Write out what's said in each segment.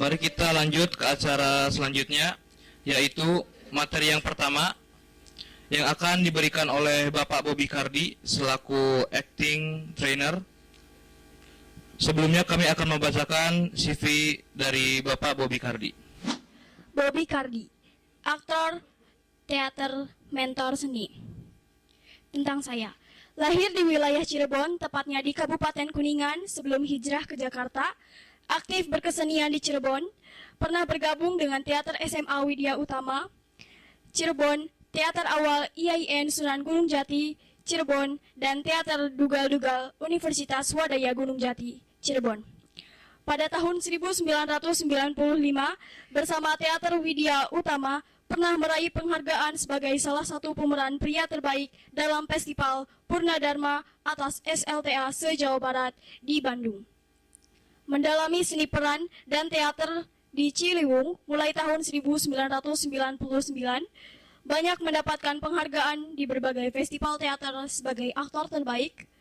Mari kita lanjut ke acara selanjutnya, yaitu materi yang pertama yang akan diberikan oleh Bapak Bobby Kardi selaku acting trainer. Sebelumnya kami akan membacakan CV dari Bapak Bobby Kardi. Bobby Kardi, aktor, teater, mentor seni. Tentang saya, lahir di wilayah Cirebon, tepatnya di Kabupaten Kuningan sebelum hijrah ke Jakarta. Aktif berkesenian di Cirebon, pernah bergabung dengan Teater SMA Widya Utama, Cirebon, Teater Awal IAIN Sunan Gunung Jati, Cirebon, dan Teater Dugal-Dugal Universitas Swadaya Gunung Jati, Cirebon. Pada tahun 1995, bersama Teater Widya Utama, pernah meraih penghargaan sebagai salah satu pemeran pria terbaik dalam Festival Purnadharma atas SLTA se-Jawa Barat di Bandung. Mendalami seni peran dan teater di Ciliwung mulai tahun 1999, banyak mendapatkan penghargaan di berbagai festival teater sebagai aktor terbaik.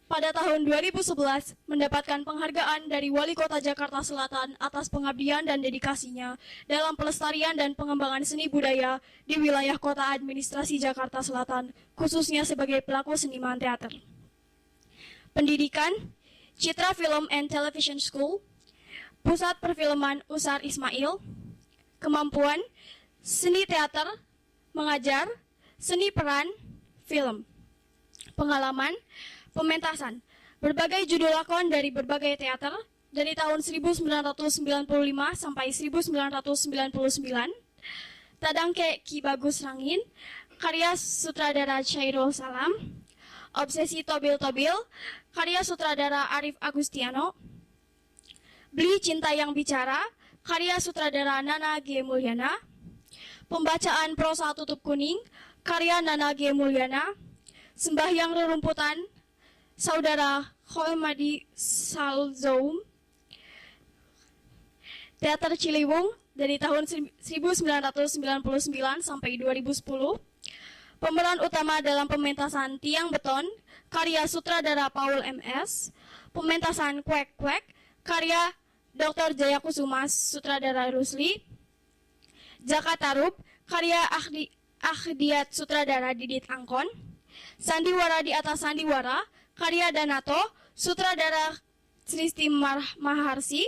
Pada tahun 2011, mendapatkan penghargaan dari Wali Kota Jakarta Selatan atas pengabdian dan dedikasinya dalam pelestarian dan pengembangan seni budaya di wilayah Kota Administrasi Jakarta Selatan, khususnya sebagai pelaku seniman teater. Pendidikan, Citra Film and Television School, Pusat Perfilman Usar Ismail. Kemampuan, seni teater, mengajar, seni peran, film. Pengalaman, pementasan, berbagai judul lakon dari berbagai teater, dari tahun 1995 sampai 1999, Tadangke Ki Bagus Rangin, karya sutradara Chairul Salam, Obsesi Tobil-Tobil, karya sutradara Arif Agustiano, Beli Cinta Yang Bicara, karya sutradara Nana G. Mulyana, Pembacaan Prosa Tutup Kuning, karya Nana G. Mulyana, Sembahyang Rerumputan, Saudara Kholmadi Salzoum, Teater Ciliwung dari tahun 1999 sampai 2010, pemeran utama dalam pementasan Tiang Beton, karya sutradara Paul MS, pementasan Kwek Kwek, karya Dr. Jayakusuma, sutradara Rusli, Jakatarub, karya Ahdiat, sutradara Didit Angkon, Sandiwara di Atas Sandiwara, karya Danato, sutradara Sristi Maharsi,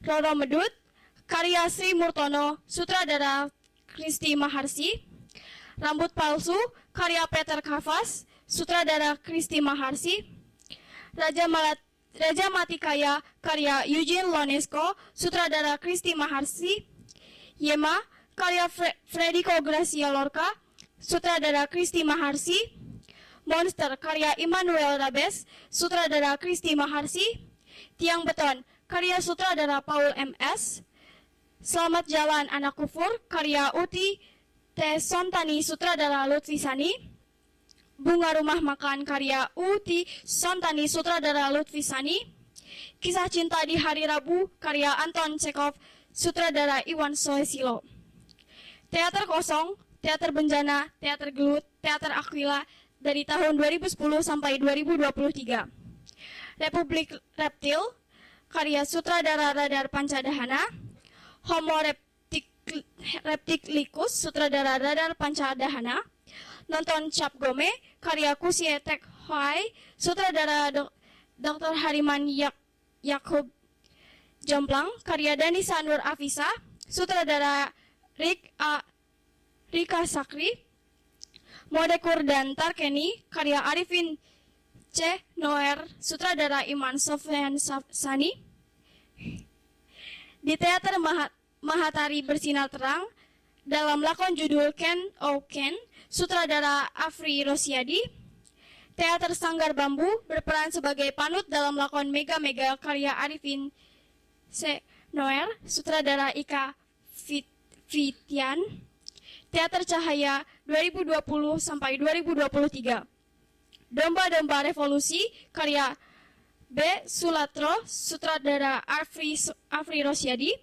Roro Medut, karya Sri Murtono, sutradara Kristi Maharsi, Rambut Palsu, karya Peter Kavas, sutradara Kristi Maharsi, Raja Matikaya, karya Eugene Lonesco, sutradara Kristi Maharsi, Yema, karya Frederico Gracia Lorca, sutradara Kristi Maharsi, Monster, karya Immanuel Rabes, sutradara Kristi Maharsi, Tiang Beton, karya sutradara Paul MS, Selamat Jalan Anak Kufur, karya Uti T. Sontani, sutradara Lutfi Sani, Bunga Rumah Makan, karya Uti Sontani, sutradara Lutfi Sani, Kisah Cinta di Hari Rabu, karya Anton Chekhov, sutradara Iwan Soesilo. Teater Kosong, Teater Bencana, Teater Gelut, Teater Aquila dari tahun 2010 sampai 2023. Republik Reptil, karya sutradara Radar Pancadahana, Homo Reptilicus, sutradara Radar Pancadahana, Nonton Cap Gome, karya Kusie Tek Hoai, sutradara Dr. Hariman Yakub Jomplang, karya Danisa Nur Afisa, sutradara Rika Sakri, Modekur dan Tarkeni, karya Arifin C. Noer, sutradara Iman Sofyan Sani. Di Teater Mahatari Bersinar Terang, dalam lakon judul Ken Oh Ken, sutradara Afri Rosiadi. Teater Sanggar Bambu, berperan sebagai Panut dalam lakon Mega Mega, karya Arifin C. Noer, sutradara Ika Fitian. Teater Cahaya 2020 sampai 2023. Domba-Domba Revolusi, karya B. Sulatro, sutradara Afri Rosiadi.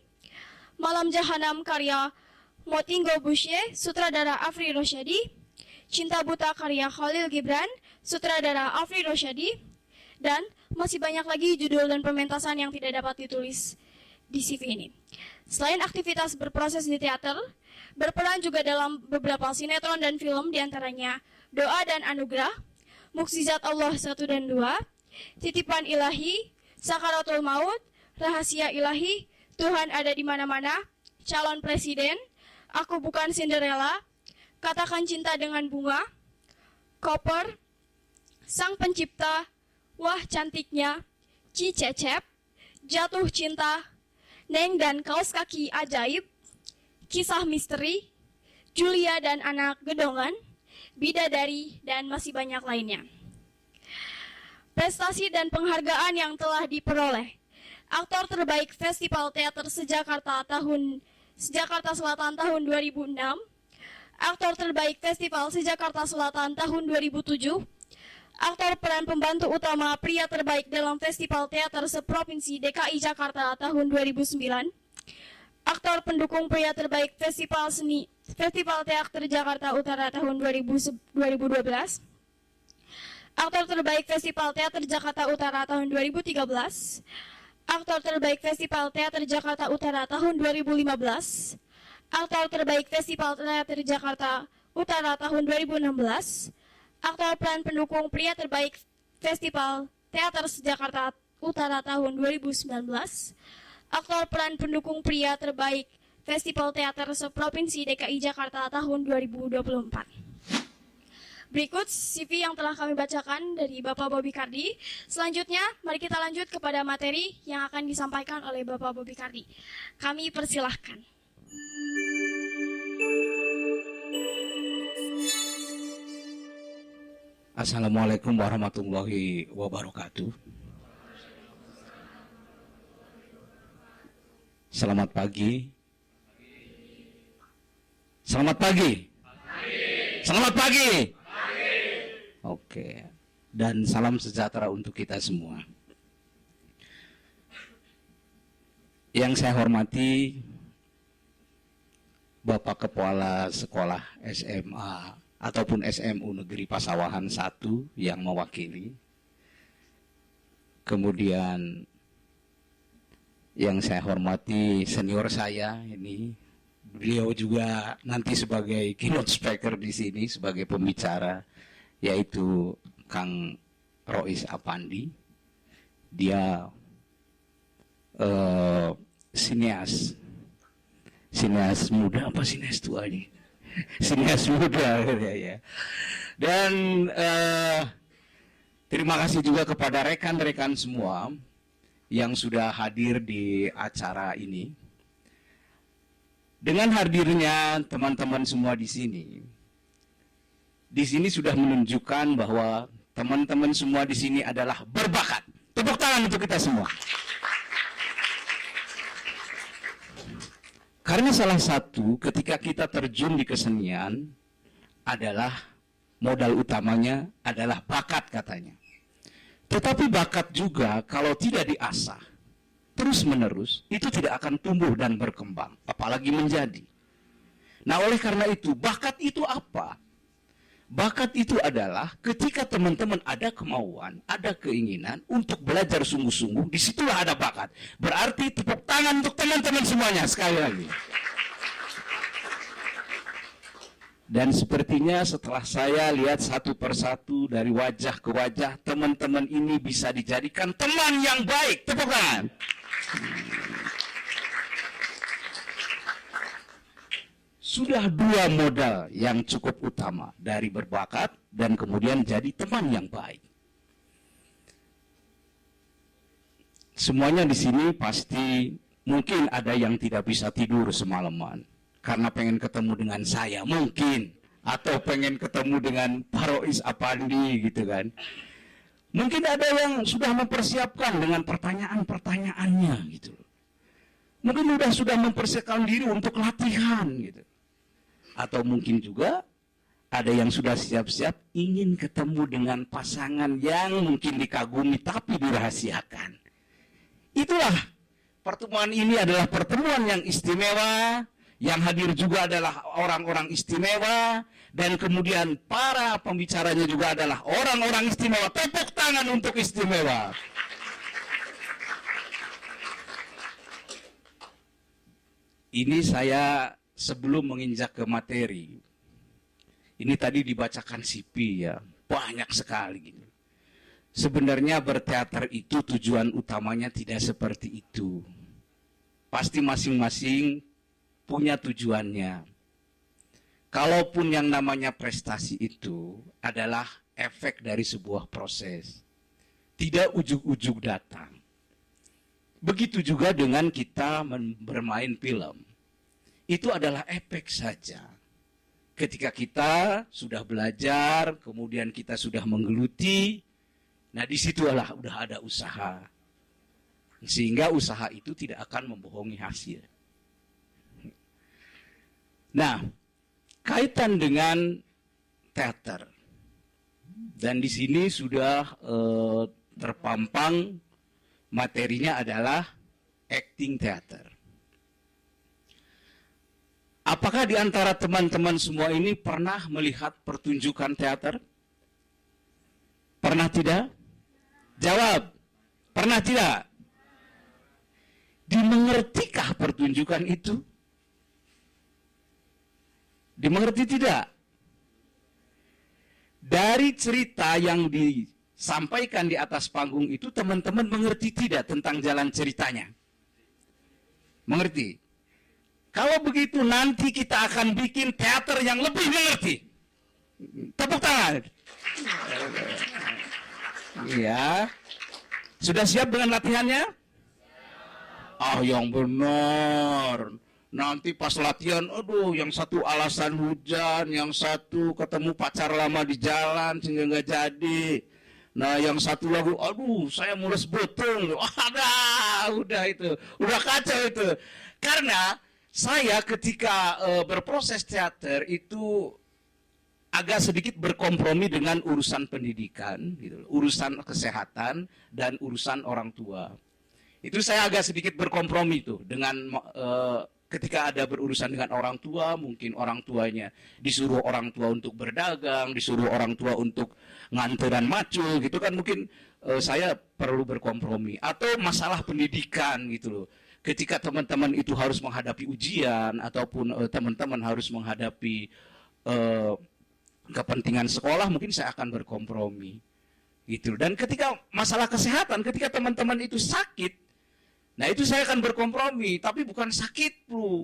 Malam Jahanam, karya Motinggo Busye, sutradara Afri Rosiadi. Cinta Buta, karya Khalil Gibran, sutradara Afri Rosiadi. Dan masih banyak lagi judul dan pementasan yang tidak dapat ditulis di CV ini. Selain aktivitas berproses di teater, berperan juga dalam beberapa sinetron dan film, diantaranya Doa dan Anugerah, Mukjizat Allah 1 dan 2, Titipan Ilahi, Sakaratul Maut, Rahasia Ilahi, Tuhan Ada di Mana-mana, Calon Presiden, Aku Bukan Cinderella, Katakan Cinta dengan Bunga, Koper, Sang Pencipta, Wah Cantiknya, Cicecep, Jatuh Cinta, Neng dan Kaos Kaki Ajaib, Kisah Misteri, Julia dan Anak Gedongan, Bidadari, dan masih banyak lainnya. Prestasi dan penghargaan yang telah diperoleh. Aktor terbaik Festival Teater Sejakarta Selatan tahun 2006, Aktor terbaik Festival Sejakarta Selatan tahun 2007, Aktor peran pembantu utama pria terbaik dalam Festival Teater Seprovinsi DKI Jakarta tahun 2009, Aktor pendukung pria terbaik Festival Teater Jakarta Utara tahun 2012, Aktor terbaik Festival Teater Jakarta Utara tahun 2013, Aktor terbaik Festival Teater Jakarta Utara tahun 2015, Aktor terbaik Festival Teater Jakarta Utara tahun 2016, Aktor peran pendukung pria terbaik Festival Teater Jakarta Utara tahun 2019, Aktor peran pendukung pria terbaik Festival Teater Seprovinsi DKI Jakarta tahun 2024. Berikut CV yang telah kami bacakan dari Bapak Bobby Kardi. Selanjutnya, mari kita lanjut kepada materi yang akan disampaikan oleh Bapak Bobby Kardi. Kami persilahkan. Assalamualaikum warahmatullahi wabarakatuh. Selamat pagi. Selamat pagi. Selamat pagi. Oke. Dan salam sejahtera untuk kita semua. Yang saya hormati Bapak Kepala Sekolah SMA ataupun SMU Negeri Pasawahan 1 yang mewakili. Kemudian yang saya hormati senior saya ini, beliau juga nanti sebagai keynote speaker di sini sebagai pembicara, yaitu Kang Rois Apandi. Dia sineas muda apa sineas tua nih? Sineas muda ya. Dan terima kasih juga kepada rekan-rekan semua yang sudah hadir di acara ini. Dengan hadirnya teman-teman semua di sini sudah menunjukkan bahwa teman-teman semua di sini adalah berbakat. Tepuk tangan untuk kita semua. Karena salah satu ketika kita terjun di kesenian adalah modal utamanya adalah bakat katanya. Tetapi bakat juga kalau tidak diasah terus-menerus itu tidak akan tumbuh dan berkembang, apalagi menjadi. Nah, oleh karena itu, bakat itu apa? Bakat itu adalah ketika teman-teman ada kemauan, ada keinginan untuk belajar sungguh-sungguh, disitulah ada bakat. Berarti tepuk tangan untuk teman-teman semuanya sekali lagi. Dan sepertinya setelah saya lihat satu persatu dari wajah ke wajah, teman-teman ini bisa dijadikan teman yang baik. Tepuk tangan. Sudah dua modal yang cukup utama dari berbakat dan kemudian jadi teman yang baik. Semuanya di sini pasti mungkin ada yang tidak bisa tidur semalaman karena pengen ketemu dengan saya mungkin, atau pengen ketemu dengan Pak Rois Apandi gitu kan. Mungkin ada yang sudah mempersiapkan dengan pertanyaan-pertanyaannya gitu. Mungkin sudah mempersiapkan diri untuk latihan gitu. Atau mungkin juga ada yang sudah siap-siap ingin ketemu dengan pasangan yang mungkin dikagumi tapi dirahasiakan. Itulah, pertemuan ini adalah pertemuan yang istimewa, yang hadir juga adalah orang-orang istimewa, dan kemudian para pembicaranya juga adalah orang-orang istimewa. Tepuk tangan untuk istimewa. Ini saya sebelum menginjak ke materi. Ini tadi dibacakan CV ya, banyak sekali gitu. Sebenarnya berteater itu tujuan utamanya tidak seperti itu. Pasti masing-masing punya tujuannya. Kalaupun yang namanya prestasi itu adalah efek dari sebuah proses, tidak ujug-ujug datang. Begitu juga dengan kita bermain film. Itu adalah efek saja. Ketika kita sudah belajar, kemudian kita sudah menggeluti, nah disitulah udah ada usaha. Sehingga usaha itu tidak akan membohongi hasil. Nah, kaitan dengan teater. Dan di sini sudah terpampang materinya adalah acting teater. Apakah di antara teman-teman semua ini pernah melihat pertunjukan teater? Pernah tidak? Jawab. Pernah tidak? Dimengertikah pertunjukan itu? Dimengerti tidak? Dari cerita yang disampaikan di atas panggung itu, teman-teman mengerti tidak tentang jalan ceritanya? Mengerti? Kalau begitu nanti kita akan bikin teater yang lebih mengerti. Tepuk tangan. Iya. Sudah siap dengan latihannya? Ah, yang benar. Nanti pas latihan, aduh, yang satu alasan hujan, yang satu ketemu pacar lama di jalan sehingga nggak jadi. Nah, yang satu lagi, aduh, saya mules betul. Udah itu, udah kacau itu. Karena saya ketika berproses teater itu agak sedikit berkompromi dengan urusan pendidikan, gitu, urusan kesehatan dan urusan orang tua. Itu saya agak sedikit berkompromi tuh dengan ketika ada berurusan dengan orang tua, mungkin orang tuanya disuruh orang tua untuk berdagang, disuruh orang tua untuk nganteran macul gitu kan, mungkin saya perlu berkompromi. Atau masalah pendidikan gitu loh. Ketika teman-teman itu harus menghadapi ujian ataupun teman-teman harus menghadapi kepentingan sekolah, mungkin saya akan berkompromi. Gitu. Dan ketika masalah kesehatan, ketika teman-teman itu sakit, nah itu saya akan berkompromi, tapi bukan sakit bro.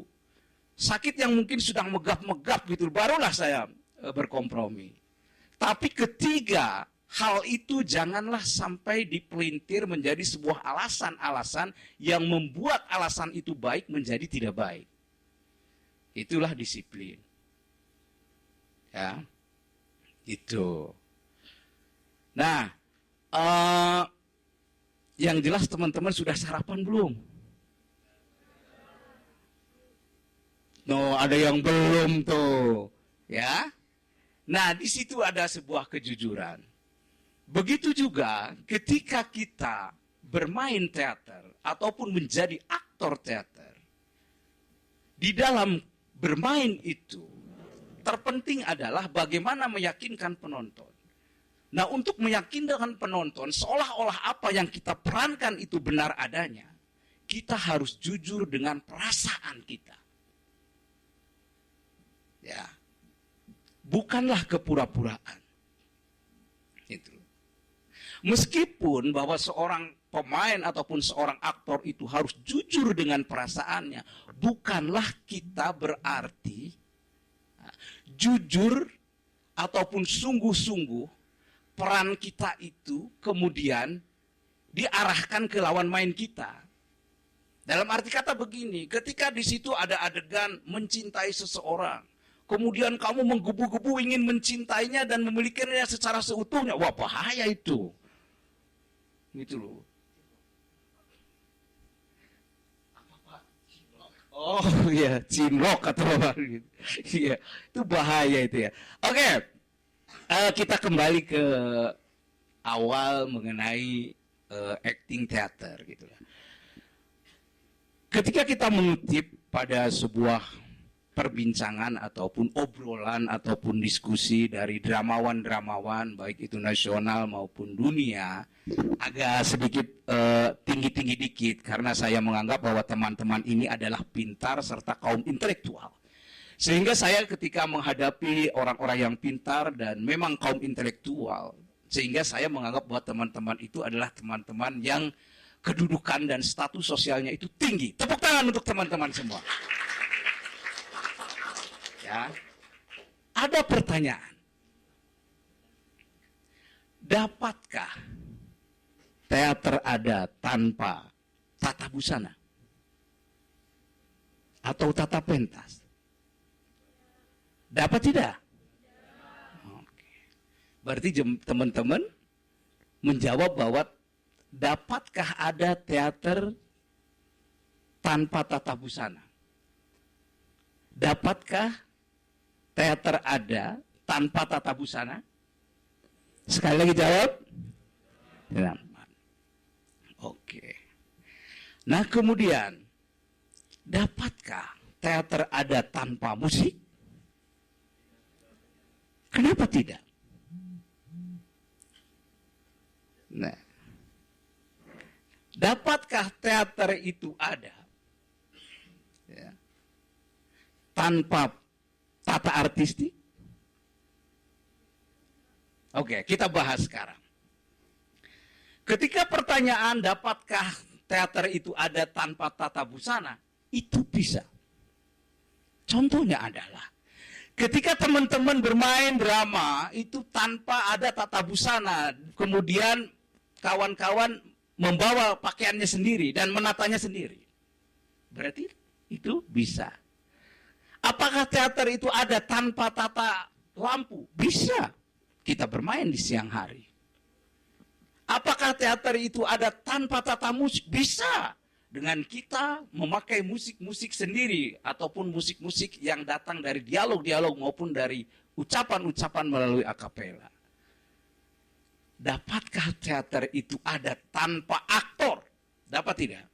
Sakit yang mungkin sedang megap-megap gitu, barulah saya berkompromi. Tapi ketiga, hal itu janganlah sampai dipelintir menjadi sebuah alasan-alasan yang membuat alasan itu baik menjadi tidak baik. Itulah disiplin. Ya, itu. Nah, yang jelas teman-teman sudah sarapan belum? No, ada yang belum tuh, ya. Nah, di situ ada sebuah kejujuran. Begitu juga ketika kita bermain teater ataupun menjadi aktor teater. Di dalam bermain itu, terpenting adalah bagaimana meyakinkan penonton. Nah, untuk meyakinkan penonton seolah-olah apa yang kita perankan itu benar adanya, kita harus jujur dengan perasaan kita. Ya. Bukanlah kepura-puraan. Itu. Meskipun bahwa seorang pemain ataupun seorang aktor itu harus jujur dengan perasaannya, bukanlah kita berarti jujur ataupun sungguh-sungguh peran kita itu kemudian diarahkan ke lawan main kita. Dalam arti kata begini, ketika di situ ada adegan mencintai seseorang, kemudian kamu menggebu-gebu ingin mencintainya dan memilikinya secara seutuhnya, wah bahaya itu. Gitu loh. Oh iya, cinlok atau apa gitu. Iya, itu bahaya itu ya. Oke. Kita kembali ke awal mengenai acting teater gitu. Ketika kita mengutip pada sebuah perbincangan ataupun obrolan ataupun diskusi dari dramawan-dramawan baik itu nasional maupun dunia agak sedikit tinggi-tinggi dikit karena saya menganggap bahwa teman-teman ini adalah pintar serta kaum intelektual. Sehingga saya ketika menghadapi orang-orang yang pintar dan memang kaum intelektual, sehingga saya menganggap bahwa teman-teman itu adalah teman-teman yang kedudukan dan status sosialnya itu tinggi. Tepuk tangan untuk teman-teman semua. Ya. Ada pertanyaan. Dapatkah teater ada tanpa tata busana? Atau tata pentas? Dapat tidak? Oke. Berarti teman-teman menjawab bahwa dapatkah ada teater tanpa tata busana? Dapatkah teater ada tanpa tata busana? Sekali lagi jawab. Dapat. Oke. Nah kemudian, dapatkah teater ada tanpa musik? Kenapa tidak? Nah, dapatkah teater itu ada ya, tanpa tata artistik? Oke, kita bahas sekarang. Ketika pertanyaan dapatkah teater itu ada tanpa tata busana, itu bisa. Contohnya adalah ketika teman-teman bermain drama itu tanpa ada tata busana, kemudian kawan-kawan membawa pakaiannya sendiri dan menatanya sendiri. Berarti itu bisa. Apakah teater itu ada tanpa tata lampu? Bisa. Kita bermain di siang hari. Apakah teater itu ada tanpa tata musik? Bisa. Dengan kita memakai musik-musik sendiri ataupun musik-musik yang datang dari dialog-dialog maupun dari ucapan-ucapan melalui akapela. Dapatkah teater itu ada tanpa aktor? Dapat tidak?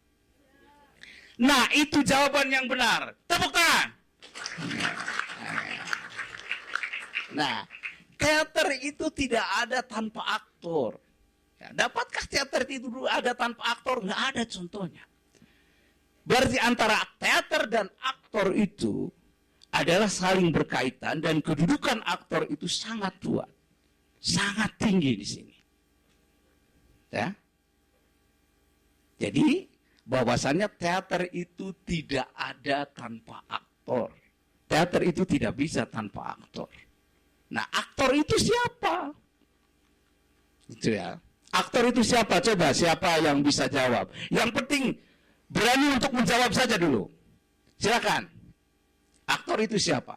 Nah, itu jawaban yang benar. Tepuk tangan. Nah, teater itu tidak ada tanpa aktor. Dapatkah teater itu ada tanpa aktor? Nggak ada contohnya. Berarti antara teater dan aktor itu adalah saling berkaitan dan kedudukan aktor itu sangat kuat, sangat tinggi di sini. Ya. Jadi bahwasannya teater itu tidak ada tanpa aktor. Teater itu tidak bisa tanpa aktor. Nah, aktor itu siapa? Itu ya. Aktor itu siapa? Coba siapa yang bisa jawab? Yang penting berani untuk menjawab saja dulu. Silakan. Aktor itu siapa?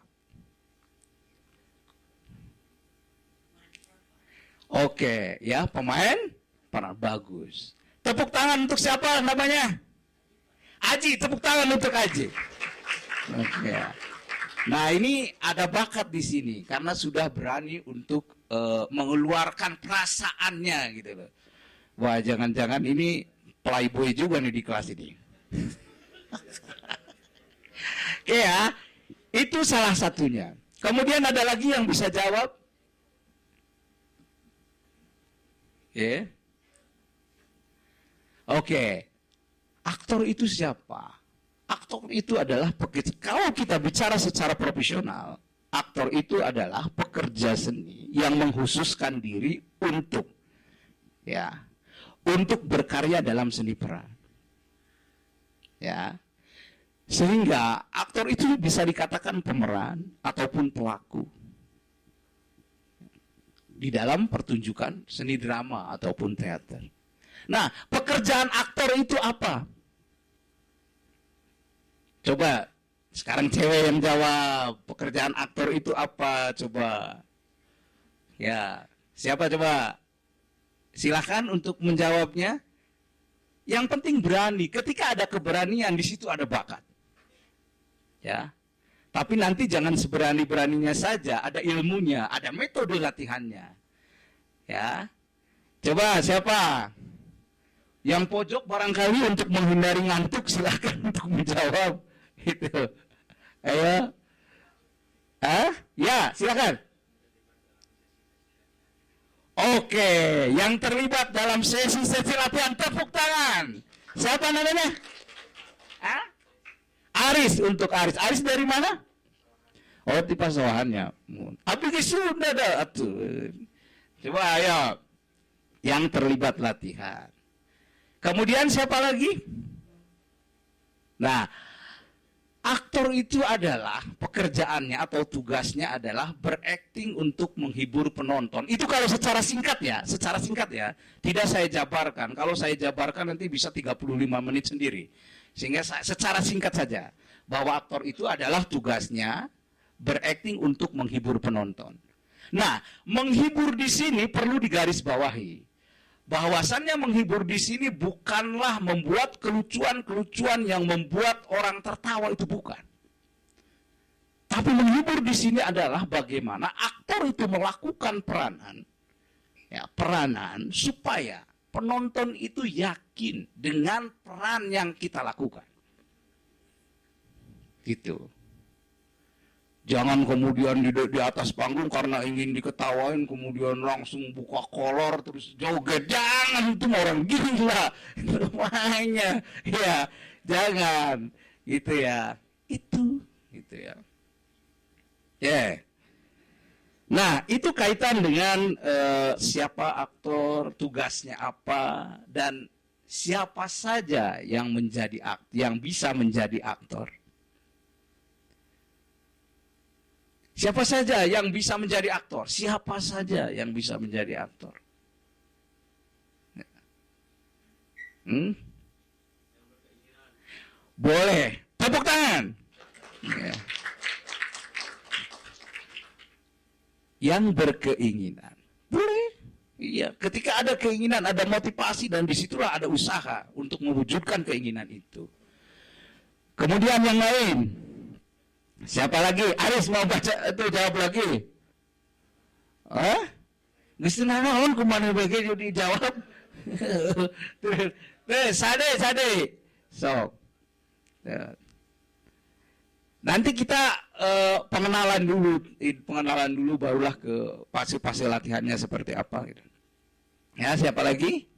Oke, ya, pemain peran bagus. Tepuk tangan untuk siapa namanya? Aji, tepuk tangan untuk Aji. Oke. Nah, ini ada bakat di sini karena sudah berani untuk mengeluarkan perasaannya gitu loh. Wah, jangan-jangan ini playboy juga nih di kelas ini. Oke ya, itu salah satunya. Kemudian ada lagi yang bisa jawab? Ya. Oke. Aktor itu siapa? Aktor itu adalah kalau kita bicara secara profesional, aktor itu adalah pekerja seni yang menghususkan diri untuk berkarya dalam seni peran. Ya. Sehingga aktor itu bisa dikatakan pemeran ataupun pelaku di dalam pertunjukan seni drama ataupun teater. Nah, pekerjaan aktor itu apa? Coba sekarang cewek yang jawab, pekerjaan aktor itu apa? Coba. Ya, siapa coba? Silakan untuk menjawabnya. Yang penting berani. Ketika ada keberanian, di situ ada bakat. Ya. Tapi nanti jangan seberani-beraninya saja, ada ilmunya, ada metode latihannya. Ya. Coba siapa? Yang pojok barangkali untuk menghindari ngantuk silakan untuk menjawab. Gitu. Ayo. Ya, silakan. Oke, yang terlibat dalam sesi-sesi latihan tepuk tangan. Siapa namanya? Aris, untuk Aris. Aris dari mana? Oh, di Pasawahannya. Abdi sudah dah atuh. Coba ayo. Yang terlibat latihan. Kemudian siapa lagi? Nah, aktor itu adalah pekerjaannya atau tugasnya adalah berakting untuk menghibur penonton. Itu kalau secara singkat ya. Tidak saya jabarkan. Kalau saya jabarkan nanti bisa 35 menit sendiri. Sehingga secara singkat saja bahwa aktor itu adalah tugasnya berakting untuk menghibur penonton. Nah, menghibur di sini perlu digarisbawahi. Bahwasannya menghibur di sini bukanlah membuat kelucuan-kelucuan yang membuat orang tertawa, itu bukan. Tapi menghibur di sini adalah bagaimana aktor itu melakukan peranan supaya penonton itu yakin dengan peran yang kita lakukan. Gitu. Jangan kemudian di atas panggung karena ingin diketawain kemudian langsung buka kolor terus joget. Jangan, itu orang gila. Rumahnya ya, jangan gitu ya. Itu gitu ya. Nah, itu kaitan dengan siapa aktor, tugasnya apa, dan siapa saja yang bisa menjadi aktor. Siapa saja yang bisa menjadi aktor? Siapa saja yang bisa menjadi aktor? Boleh. Tepuk tangan. Ya. Yang berkeinginan. Boleh. Iya. Ketika ada keinginan, ada motivasi, dan disitulah ada usaha untuk mewujudkan keinginan itu. Kemudian yang lain. Siapa lagi? Aris mau baca itu, jawab lagi. Gusti naon kumaha bagi dijawab. Sade. Sok. Nanti kita pengenalan dulu barulah ke fase-fase latihannya seperti apa gitu. Ya, siapa lagi?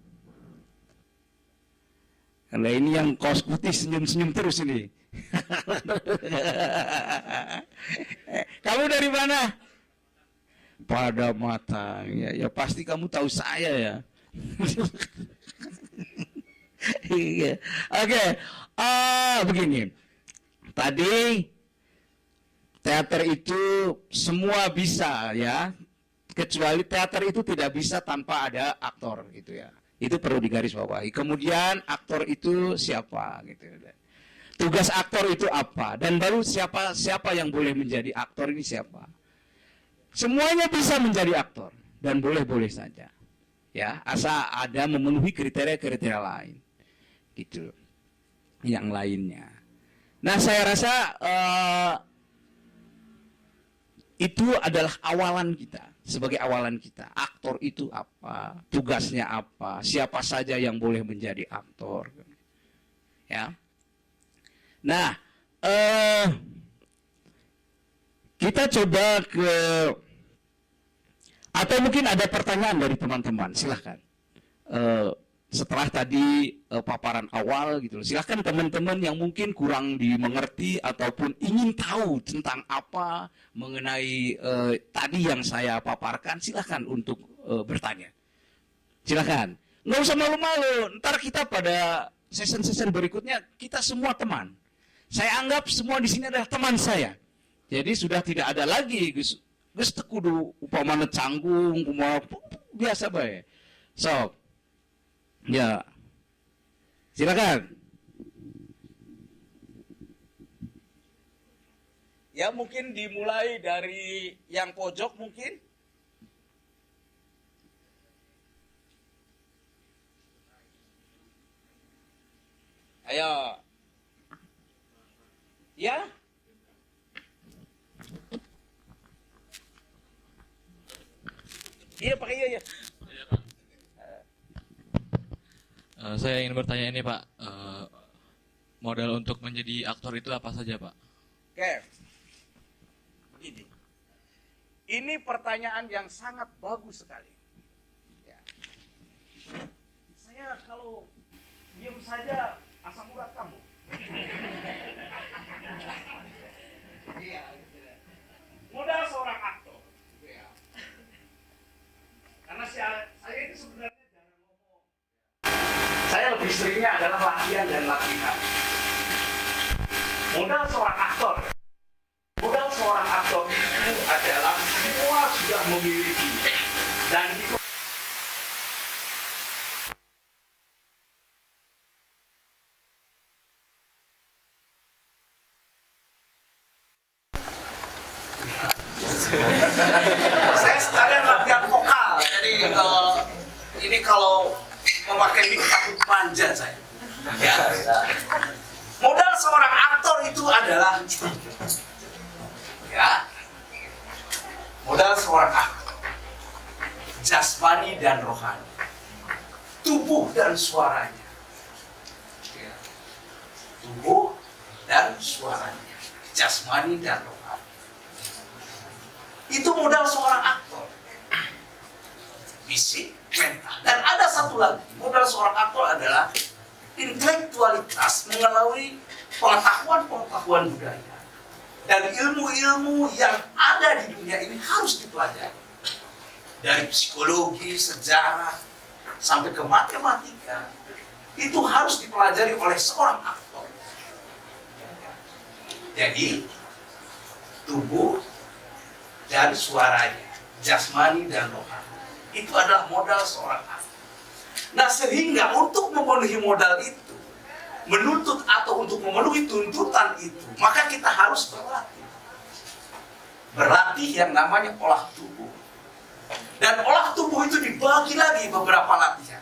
Karena ini yang kaos putih senyum-senyum terus ini. Kamu dari mana? Pada mata. Ya pasti kamu tahu saya ya. Oke. Begini. Tadi teater itu semua bisa ya. Kecuali teater itu tidak bisa tanpa ada aktor gitu ya. Itu perlu digarisbawahi. Kemudian aktor itu siapa gitu. Tugas aktor itu apa? Dan baru siapa yang boleh menjadi aktor ini siapa? Semuanya bisa menjadi aktor dan boleh-boleh saja. Ya, asal ada memenuhi kriteria-kriteria lain. Gitu. Yang lainnya. Nah, saya rasa itu adalah awalan kita. Sebagai awalan kita. Aktor itu apa? Tugasnya apa? Siapa saja yang boleh menjadi aktor? Ya. Nah, kita coba atau mungkin ada pertanyaan dari teman-teman, silahkan. Setelah tadi paparan awal gitu, silahkan teman-teman yang mungkin kurang dimengerti ataupun ingin tahu tentang apa mengenai tadi yang saya paparkan, silahkan untuk bertanya. Silahkan, nggak usah malu-malu. Ntar kita pada sesi-sesi berikutnya kita semua teman. Saya anggap semua di sini adalah teman saya. Jadi sudah tidak ada lagi Gus kudu upamana canggung, biasa bae. So, ya. Silakan. Ya mungkin dimulai dari yang pojok mungkin. Ayo. Ya? Iya, pakai iya. Saya ingin bertanya ini Pak, modal untuk menjadi aktor itu apa saja Pak? Oke. Begini. Ini pertanyaan yang sangat bagus sekali. Ya. Saya kalau diam saja asam urat kamu. Modal seorang aktor. Karena saya itu sebenarnya jarang ngomong. Saya lebih seringnya adalah latihan dan latihan. Modal seorang aktor. Modal seorang aktor itu adalah semua sudah memiliki dan itu saya sekalian latihan vokal. Jadi ini kalau memakai mic takut manja saya. Ya. Modal seorang aktor itu adalah ya, modal seorang aktor jasmani dan rohani, tubuh dan suaranya, ya. Tubuh dan suaranya, jasmani dan rohani. Itu modal seorang aktor. Fisik, mental. Dan ada satu lagi, modal seorang aktor adalah intelektualitas, mengenali pengetahuan budaya. Dan ilmu-ilmu yang ada di dunia ini harus dipelajari. Dari psikologi, sejarah, sampai ke matematika. Itu harus dipelajari oleh seorang aktor. Jadi, tubuh dan suaranya, jasmani dan rohani. Itu adalah modal seorang aktor. Nah, sehingga untuk memenuhi modal itu, menuntut atau untuk memenuhi tuntutan itu, maka kita harus berlatih. Berlatih yang namanya olah tubuh. Dan olah tubuh itu dibagi lagi beberapa latihan.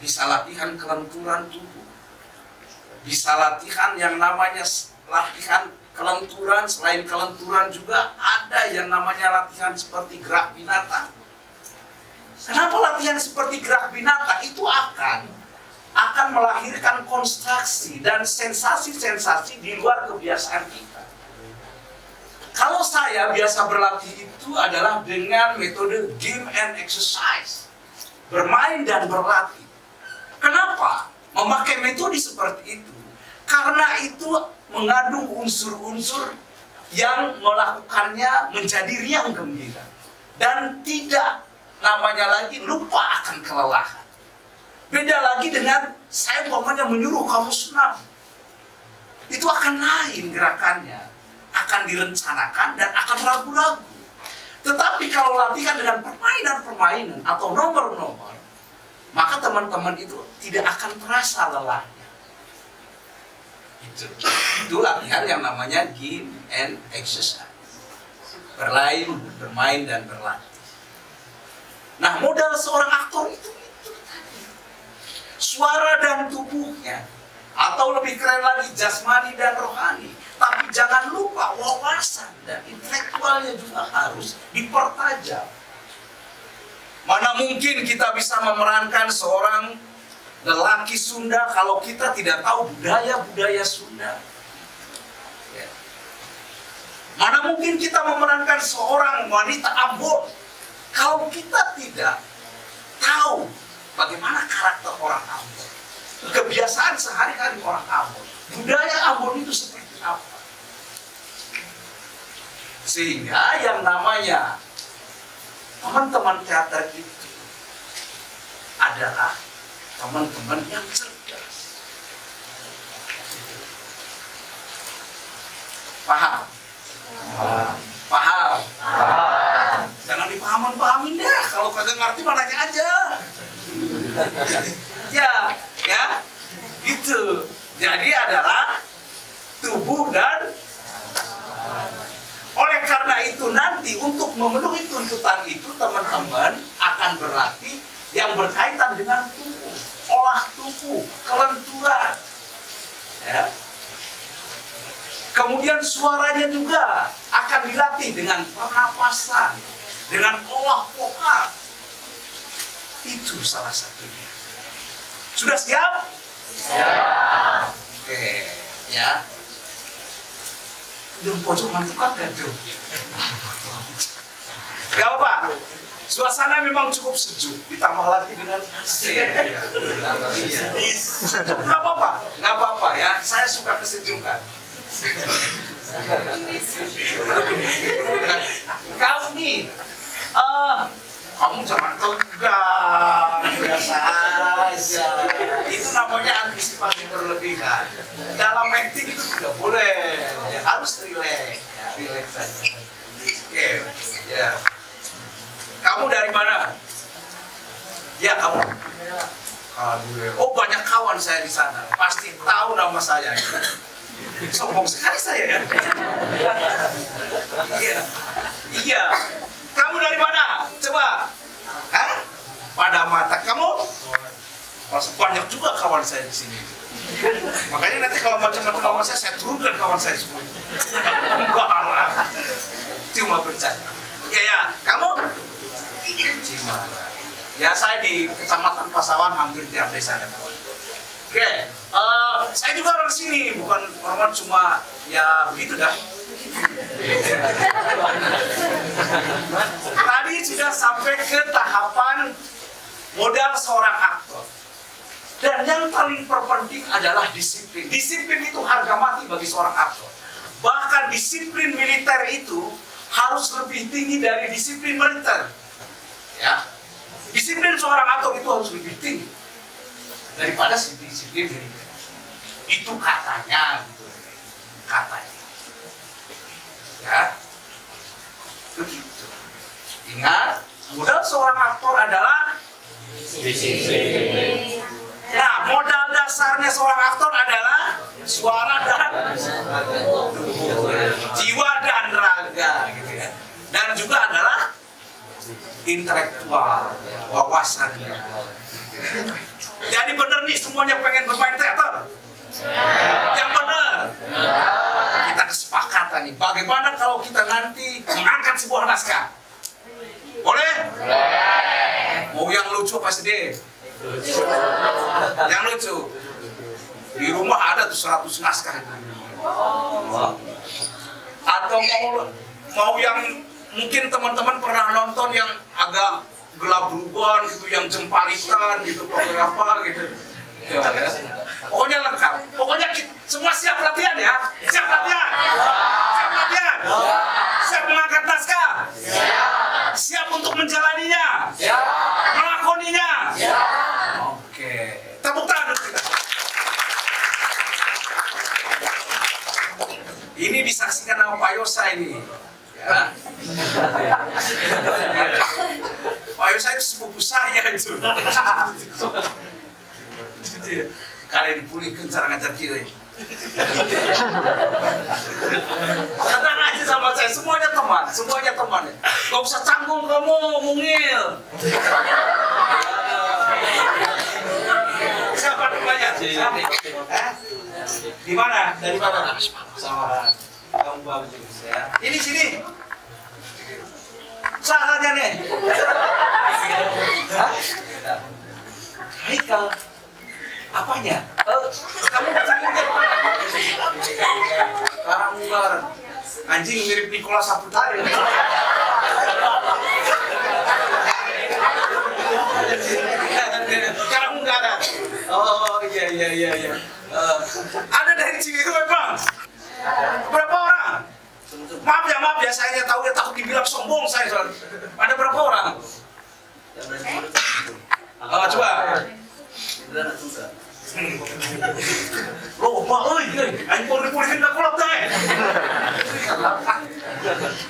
Bisa latihan kelenturan tubuh. Bisa latihan yang namanya latihan kelenturan. Selain kelenturan juga ada yang namanya latihan seperti gerak binatang. Kenapa latihan seperti gerak binatang? Itu akan melahirkan konstruksi dan sensasi-sensasi di luar kebiasaan kita. Kalau saya biasa berlatih itu adalah dengan metode game and exercise. Bermain dan berlatih. Kenapa? Memakai metode seperti itu. Karena itu mengandung unsur-unsur yang melakukannya menjadi riang gembira. Dan tidak namanya lagi lupa akan kelelahan. Beda lagi dengan saya umpamanya menyuruh kamu senam. Itu akan lain gerakannya. Akan direncanakan dan akan ragu-ragu. Tetapi kalau latihan dengan permainan-permainan atau nomor-nomor, maka teman-teman itu tidak akan terasa lelahnya. Itu latihan yang namanya game and exercise. Bermain dan berlatih. Nah, modal seorang aktor itu suara dan tubuhnya, atau lebih keren lagi jasmani dan rohani. Tapi jangan lupa wawasan dan intelektualnya juga harus dipertajam. Mana mungkin kita bisa memerankan seorang lelaki Sunda kalau kita tidak tahu budaya-budaya Sunda. Mana mungkin kita memerankan seorang wanita Ambon kalau kita tidak tahu bagaimana karakter orang Ambon, kebiasaan sehari-hari orang Ambon, budaya Ambon itu seperti apa. Sehingga yang namanya teman-teman teater itu adalah teman-teman yang cerdas. Paham? Paham? Jangan dipahamin deh. Kalau kagak ngerti mah nanya aja. Ya, gitu. Jadi adalah tubuh dan oleh karena itu nanti untuk memenuhi tuntutan itu teman-teman akan berlatih yang berkaitan dengan tubuh, olah tubuh, kelenturan. Ya. Kemudian suaranya juga akan dilatih dengan pernapasan, dengan olah vokal. Itu salah satunya. Sudah siap? Siap. Oke, ya. Yang pojok mantuk kan tuh. Gak apa, suasana memang cukup sejuk, ditambah lagi dengan AC. Gak apa-apa ya, saya suka kesejukan. Kamu nih, kamu jangan tegang, biasa aja. Itu namanya antisipasi berlebihan. Dalam acting itu tidak boleh, ya, harus relax, ya, relax saja. Oke, ya. Kamu dari mana? Ya kamu. Oh banyak kawan saya di sana, pasti tahu nama saya. Sombong sekali saya ya. Iya, iya. Kamu dari mana? Coba. Hah? Pada mata kamu? Banyak juga kawan saya di sini. Makanya nanti kalau macam-macam kawan saya turunkan kawan saya semua. Enggak lah. Cuma bercanda. Ya ya, kamu? Cimara. Ya saya di Kecamatan Pasawan, hampir tiap desa ada kawan. Oke, saya juga orang sini, bukan orang cuma ya begitu dah. Tadi sudah sampai ke tahapan modal seorang aktor. Dan yang paling terpenting adalah disiplin. Disiplin itu harga mati bagi seorang aktor. Bahkan disiplin militer itu harus lebih tinggi dari disiplin militer. Ya, disiplin seorang aktor itu harus lebih tinggi daripada disiplin militer. Itu katanya, gitu. Katanya. Ya, begitu. Ingat, modal seorang aktor adalah disiplin. Nah, modal dasarnya seorang aktor adalah suara dan jiwa dan raga, gitu ya. Dan juga adalah intelektual, wawasannya. Jadi benar nih semuanya pengen bermain teater? Yang benar. Kita kesepakatan nih, bagaimana kalau kita nanti mengangkat sebuah naskah? Boleh? Mau yang lucu apa sedih? Yang lucu. Di rumah ada tuh 100 naskah. Atau mau yang mungkin teman-teman pernah nonton yang agak gelap beruban gitu, yang jempalitan gitu, pakai apa gitu. Ya, ya. Pokoknya lengkap. Pokoknya semua siap latihan ya. Siap latihan. Siap latihan. Siap mengangkat naskah. Siap untuk menjalaninya. Melakoninya. Oke. Tepuk tangan kita. Ini disaksikan sama Pak Yosa ini. Ya. Pak Yosa itu sepupu saya itu. Kalian dipulihkan cara ngajar kiri. Tenang aja sama saya, semuanya teman ya. Gak usah canggung kamu, mungil. Siapa namanya? Di mana? Dari mana? Sama kamu bagus ya. Ini sini. Caranya nih. Haikal. Apanya? Kamu Karanggar. Anjing mirip Nikola Saputra. Karanggar. Oh iya. Ada dari Cibiru Bang. Berapa orang? Maaf ya, saya tahu ya takut dibilang sombong saya. Ada berapa orang? Coba. Loh, Pak, ayo pulih-pulihin dah kolot teh.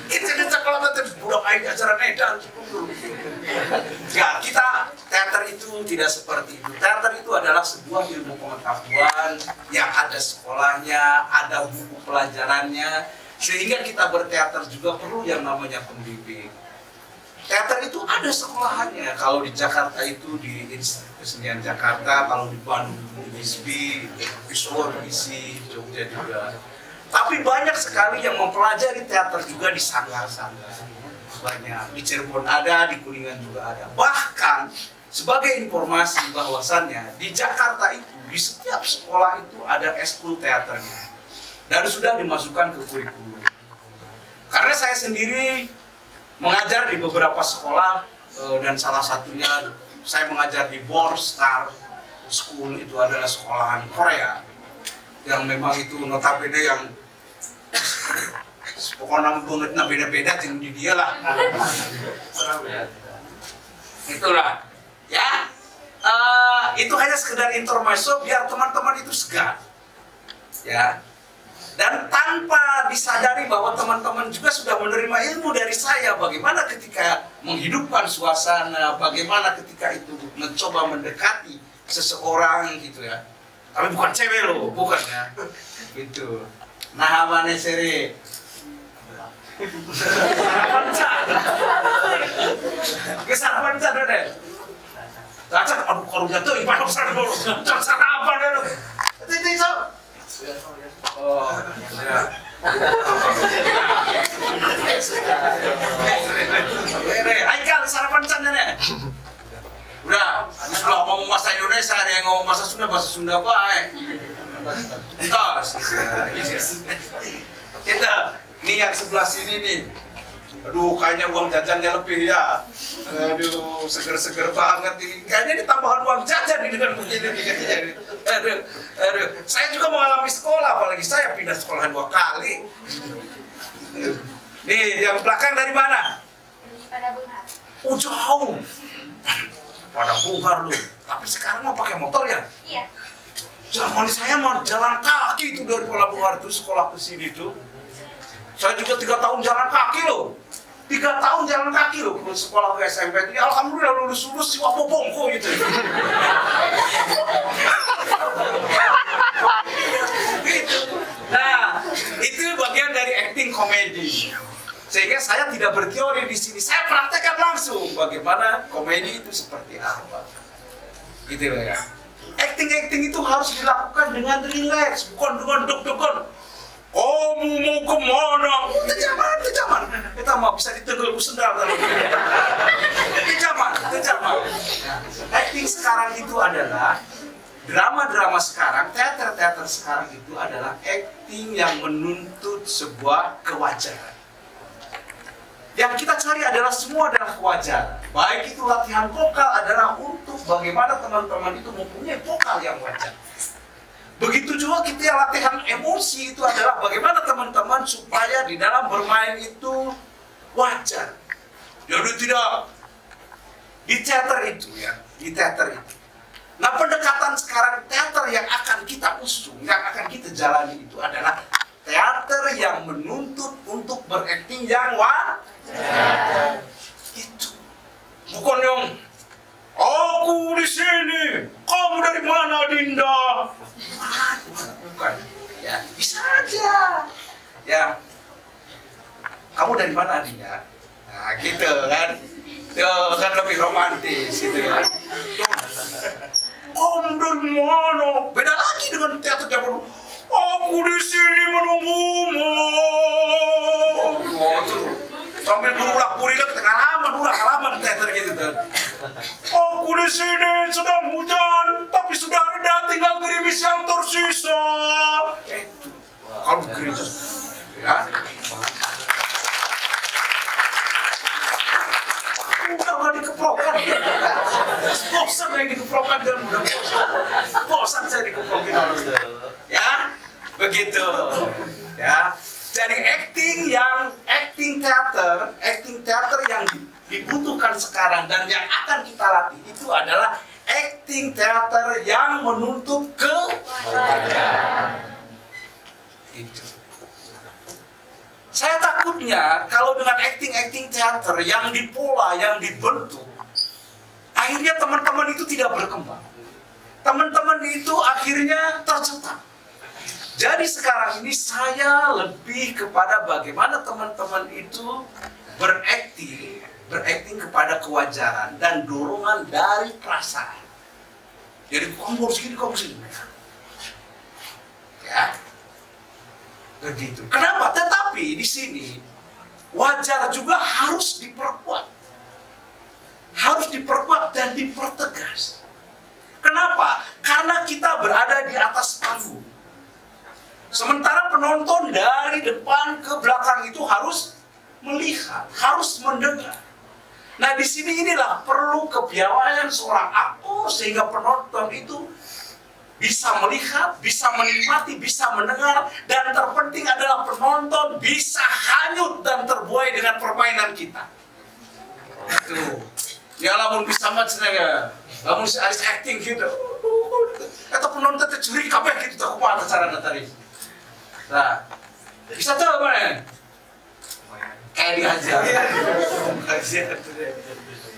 Kita kolot teh budak aing acara edan. Ya, kita teater itu tidak seperti itu. Teater itu adalah sebuah ilmu pengetahuan yang ada sekolahnya, ada buku pelajarannya, sehingga kita berteater juga perlu yang namanya pembimbing. Teater itu ada sekolahannya. Kalau di Jakarta itu di Institut Kesenian Jakarta, kalau di Bandung di ISBI, di Solo di ISI, Jogja juga. Tapi banyak sekali yang mempelajari teater juga di sanggar-sanggar. Banyak di Cirebon ada, di Kuningan juga ada. Bahkan sebagai informasi bahwasannya di Jakarta itu di setiap sekolah itu ada eskul teaternya dan sudah dimasukkan ke kurikulum. Karena saya sendiri mengajar di beberapa sekolah dan salah satunya saya mengajar di Born Star School, itu adalah sekolahan Korea yang memang itu notabene yang pokoknya banget beda-beda jeung di dia lah. Itulah ya. Itu hanya sekedar intermezzo biar teman-teman itu segar ya, dan tanpa disadari bahwa teman-teman juga sudah menerima ilmu dari saya bagaimana ketika menghidupkan suasana, bagaimana ketika itu mencoba mendekati seseorang gitu ya, tapi bukan cewek loh, bukan ya gitu. Nah mana seri sarapan cak deh. Cak, aduh karunya tuh ibadah besar dulu. Cak sarapan deh lu. Itu so. Oh, ya. Aikal sarapan cak deh. Udah, kalau ngomong bahasa Indonesia ada yang ngomong bahasa Sunda baik. Entas. Kita ini yang sebelah sini nih. Aduh, kayaknya uang jajannya lebih ya. Aduh, seger-seger banget ini. Kayaknya ini tambahan uang jajan nih dengan begini nih. Aduh. Saya juga mengalami sekolah, apalagi saya pindah sekolah 2 kali. Nih, yang belakang dari mana? Pada Bungar. Oh, jauh. Pada Bungar lu. Tapi sekarang mau pakai motor ya? Iya. Zaman saya mau jalan kaki itu dari Pada Bungar itu sekolah ke sini tuh. Saya juga 3 tahun jalan kaki loh. 3 tahun jalan kaki loh ke sekolah ke SMP. Ini alhamdulillah lulus si wapo bongko gitu. Gitu. Nah, itu bagian dari acting komedi. Sehingga saya tidak berteori di sini. Saya praktekkan langsung bagaimana komedi itu seperti apa. Gitu ya. Acting itu harus dilakukan dengan rileks, bukan dengan deg-degan. Kamu mau kemana? Itu zaman. Kita mau bisa ditegur ku sendal kalau itu zaman. Acting sekarang itu adalah drama sekarang, teater sekarang itu adalah acting yang menuntut sebuah kewajaran. Yang kita cari adalah semua adalah kewajaran. Baik itu latihan vokal adalah untuk bagaimana teman-teman itu mempunyai vokal yang wajar. Begitu juga kita latihan emosi itu adalah bagaimana teman-teman supaya di dalam bermain itu wajar. Jadi tidak di teater itu ya, di teater itu. Nah pendekatan sekarang teater yang akan kita usung, yang akan kita jalani itu adalah teater yang menuntut untuk berakting yang wajar. Itu bukan yang aku di sini, kamu dari mana Dinda? Bukan, ya bisa aja. Ya, kamu dari mana Dinda? Nah gitu kan, itu kan lebih romantis gitu kan. Kamu dari mana? Beda lagi dengan teater zaman. Aku di sini menunggumu. Oh tuh, sambil berulang-ulang tengah halaman teater gitu kan. Aku di sini sedang hujan, tapi sudah reda, tinggal gerimis yang tersisa. Kalau gerimis, ya. Udah nggak dikeprokan. Bosan yang dikeprokan dan udah bosan saya dikeprokin. Ya, begitu. Ya. Jadi acting teater yang dibutuhkan sekarang dan yang akan kita latih itu adalah acting teater yang menuntut kewajaran. Itu. Saya takutnya kalau dengan acting teater yang dipola, yang dibentuk, akhirnya teman-teman itu tidak berkembang. Teman-teman itu akhirnya tercetak. Jadi sekarang ini saya lebih kepada bagaimana teman-teman itu berakting kepada kewajaran dan dorongan dari perasaan. Jadi kamu harus gini, kamu sini. Ya, begitu. Kenapa? Tetapi di sini wajar juga harus diperkuat dan dipertegas. Kenapa? Karena kita berada di atas panggung. Sementara penonton dari depan ke belakang itu harus melihat, harus mendengar. Nah di sini inilah perlu kepiawaian seorang aktor sehingga penonton itu bisa melihat, bisa menikmati, bisa mendengar, dan terpenting adalah penonton bisa hanyut dan terbuai dengan permainan kita. Itu. Ya lamun bisa macam ya, lamun harus acting gitu. Atau penonton tercuri kabeh gitu tak kuat cara tadi. Nah, bisa tuh mana? Kayak diajar.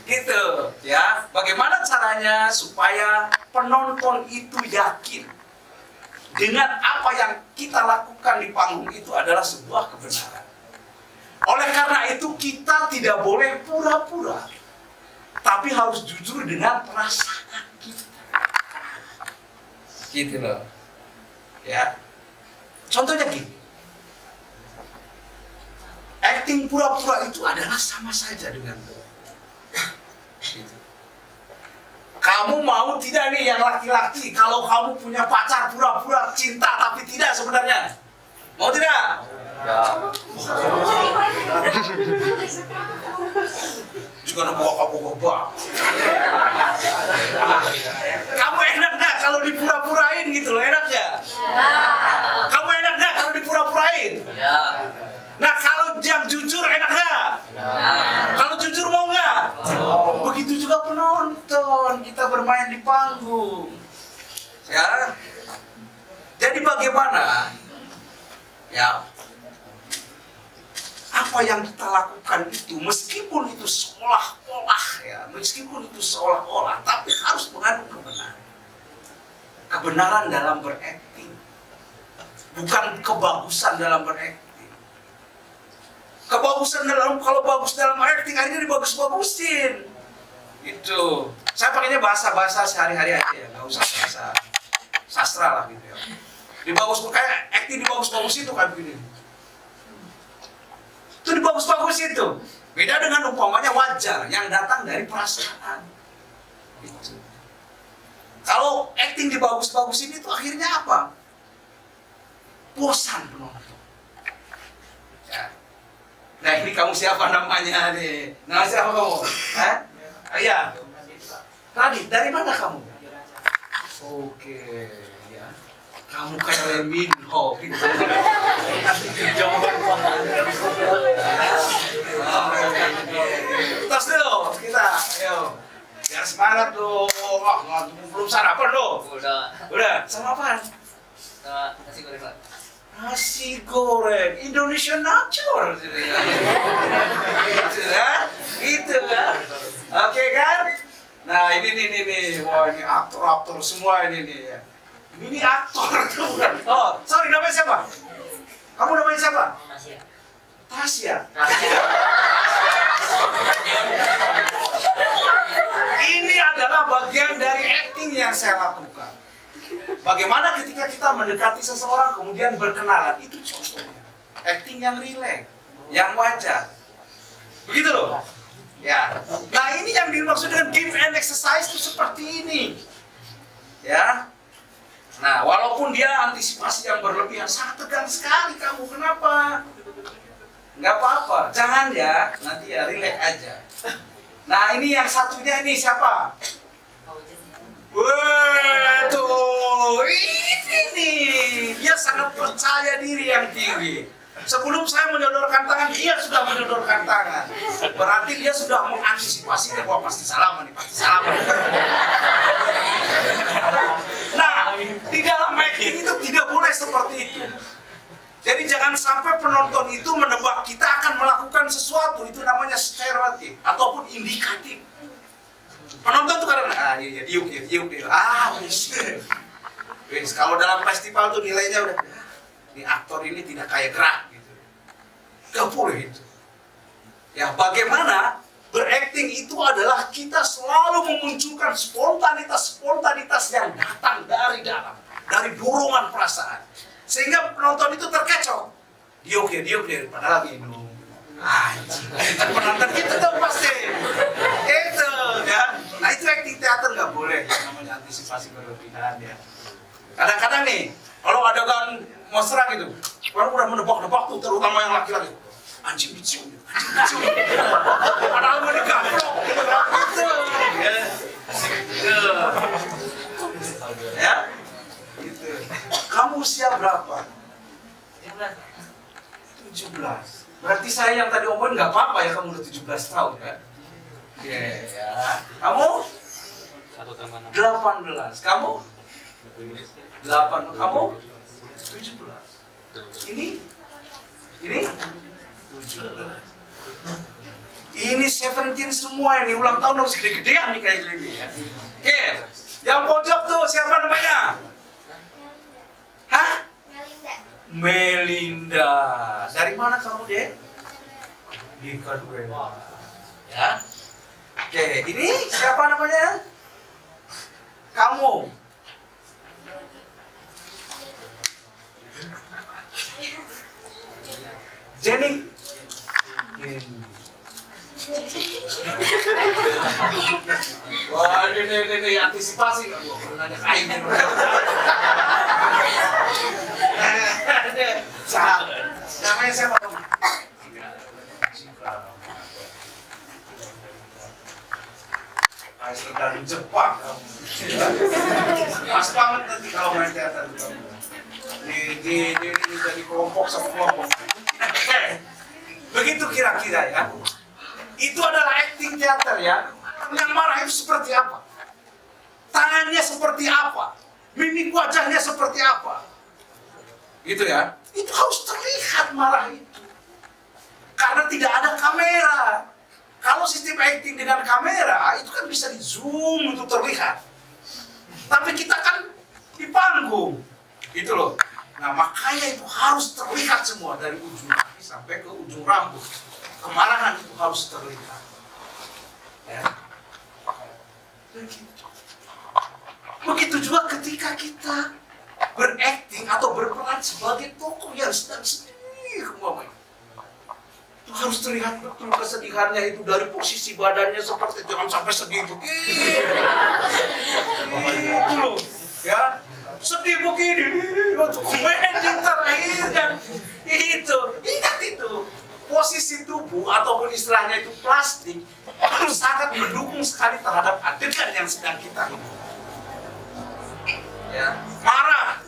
Gitu ya. Bagaimana caranya supaya penonton itu yakin dengan apa yang kita lakukan di panggung itu adalah sebuah kebenaran. Oleh karena itu kita tidak boleh pura-pura, tapi harus jujur dengan perasaan kita. Gitu loh. Ya. Contohnya gini. Acting pura-pura itu adalah sama saja dengan gitu. Kamu mau tidak nih yang laki-laki kalau kamu punya pacar pura-pura cinta tapi tidak sebenarnya? Mau tidak? Ya. Juga ada bawa-bawa. Kamu enak nggak kalau dipura-purain gitu loh, enak ya? Kamu enak nggak kalau dipura-purain? Ya. Nah kalau yang jujur enak nggak? Kalau jujur mau nggak? Begitu juga penonton, kita bermain di panggung. Ya. Jadi bagaimana? Ya. Apa yang kita lakukan itu, meskipun itu seolah-olah ya, meskipun itu seolah-olah, tapi harus mengandung kebenaran. Kebenaran dalam berakting, bukan kebagusan dalam berakting. Kebagusan dalam, kalau bagus dalam acting akhirnya dibagus-bagusin. Itu. Saya pakainya bahasa-bahasa sehari-hari aja ya, nggak usah bahasa sastra lah gitu ya. Dibagus, kayak acting dibagus-bagus itu kayak begini. Itu dibagus-bagus itu. Beda dengan umpamanya wajar yang datang dari perasaan. Itu. Kalau acting dibagus-bagusin itu akhirnya apa? Bosan penonton. Ya. Nah ini kamu siapa namanya nih? Nama siapa kamu? Hah? Iya. Radit, dari mana kamu? Oke, ya. Kamu kayak Leminho gitu. Tos dulu, kita, ayo. Biar semangat loh. Oh, belum sarapan loh. Udah. Sama apaan? Sama nasi goreng Pak. Nasi goreng Indonesian Nature. Gitu kan? Gitu kan? Oke kan? Nah ini nih. Wah ini aktor semua ini nih ya. Ini aktor tuh bukan. Oh, sorry namanya siapa? Kamu namanya siapa? Tasya. Ini adalah bagian dari acting yang saya lakukan. Bagaimana ketika kita mendekati seseorang kemudian berkenalan, itu contohnya acting yang rileks, yang wajar. Begitu loh. Ya. Nah ini yang dimaksud dengan give and exercise itu seperti ini. Ya. Nah walaupun dia antisipasi yang berlebihan, sangat tegang sekali kamu, kenapa? Nggak apa-apa, jangan ya, nanti ya rileks aja. Nah ini yang satunya ini siapa? Wah tuh, ini nih, dia sangat percaya diri yang tinggi. Sebelum saya menyodorkan tangan, dia sudah menyodorkan tangan. Berarti dia sudah mengantisipasi, wah pasti salaman nih, pasti salaman. Nah, di dalam acting itu tidak boleh seperti itu. Jadi jangan sampai penonton itu menebak kita akan melakukan sesuatu, itu namanya stereotip ataupun indikatif. Penonton tuh karena diuk. Wis, kalau dalam festival tuh nilainya udah ini aktor ini tidak kayak gerak gitu. Gak boleh itu. Ya bagaimana berakting itu adalah kita selalu memunculkan spontanitas yang datang dari dalam, dari dorongan perasaan. Sehingga penonton itu terkecoh. Diuk ya, padahal lagi minum. Penonton kita tuh pasti. Itu kan. Nah itu acting teater nggak boleh, namanya antisipasi berlebihan ya. Kadang-kadang nih, kalau adegan mesra gitu, orang udah menebak-nebak tuh, terutama yang laki-laki. anjing dicium. Padahal mau digaplok. Gitu. Ya. Gitu. Kamu usia berapa? 17. Berarti saya yang tadi omongin nggak apa-apa ya, kamu udah 17 tahun kan? Oke ya. Kamu? 18. Kamu? 8. Kamu? 17. Ini? 17. Ini 17 semua ini, ulang tahun harus gede-gedean nih kayak gini ya. Oke, yang pojok tuh siapa namanya? Hah? Melinda. Dari mana kamu, Dek? Di Kedua. Ya. Oke, ini siapa namanya? Kamu. Jenny. Wah, ini antisipasi nggak? Nanya kain. Namanya siapa kamu? Dari Jepang kamu. Pas banget nanti kalau main teater kamu. Ini jadi kelompok sama kelompok. Begitu kira-kira ya. Itu adalah acting teater ya. Yang marah itu seperti apa? Tangannya seperti apa? Mimik wajahnya seperti apa? Gitu ya. Itu harus terlihat marah itu. Karena tidak ada kamera. Kalau sistem acting dengan kamera, itu kan bisa di zoom untuk terlihat. Tapi kita kan di panggung. Gitu loh. Nah makanya itu harus terlihat semua. Dari ujung kaki sampai ke ujung rambut. Kemarahan itu harus terlihat. Ya. Begitu juga ketika kita berakting atau berperan sebagai tokoh yang sedang sedih, umpamanya. Itu harus terlihat betul kesedihannya itu dari posisi badannya seperti jangan sampai sedih begini. Itu loh, ya. Sedih begini untuk komedi terakhir dan itu. Ingat itu. Posisi tubuh ataupun istilahnya itu plastik harus sangat mendukung sekali terhadap adegan yang sedang kita hidup. Ya, marah.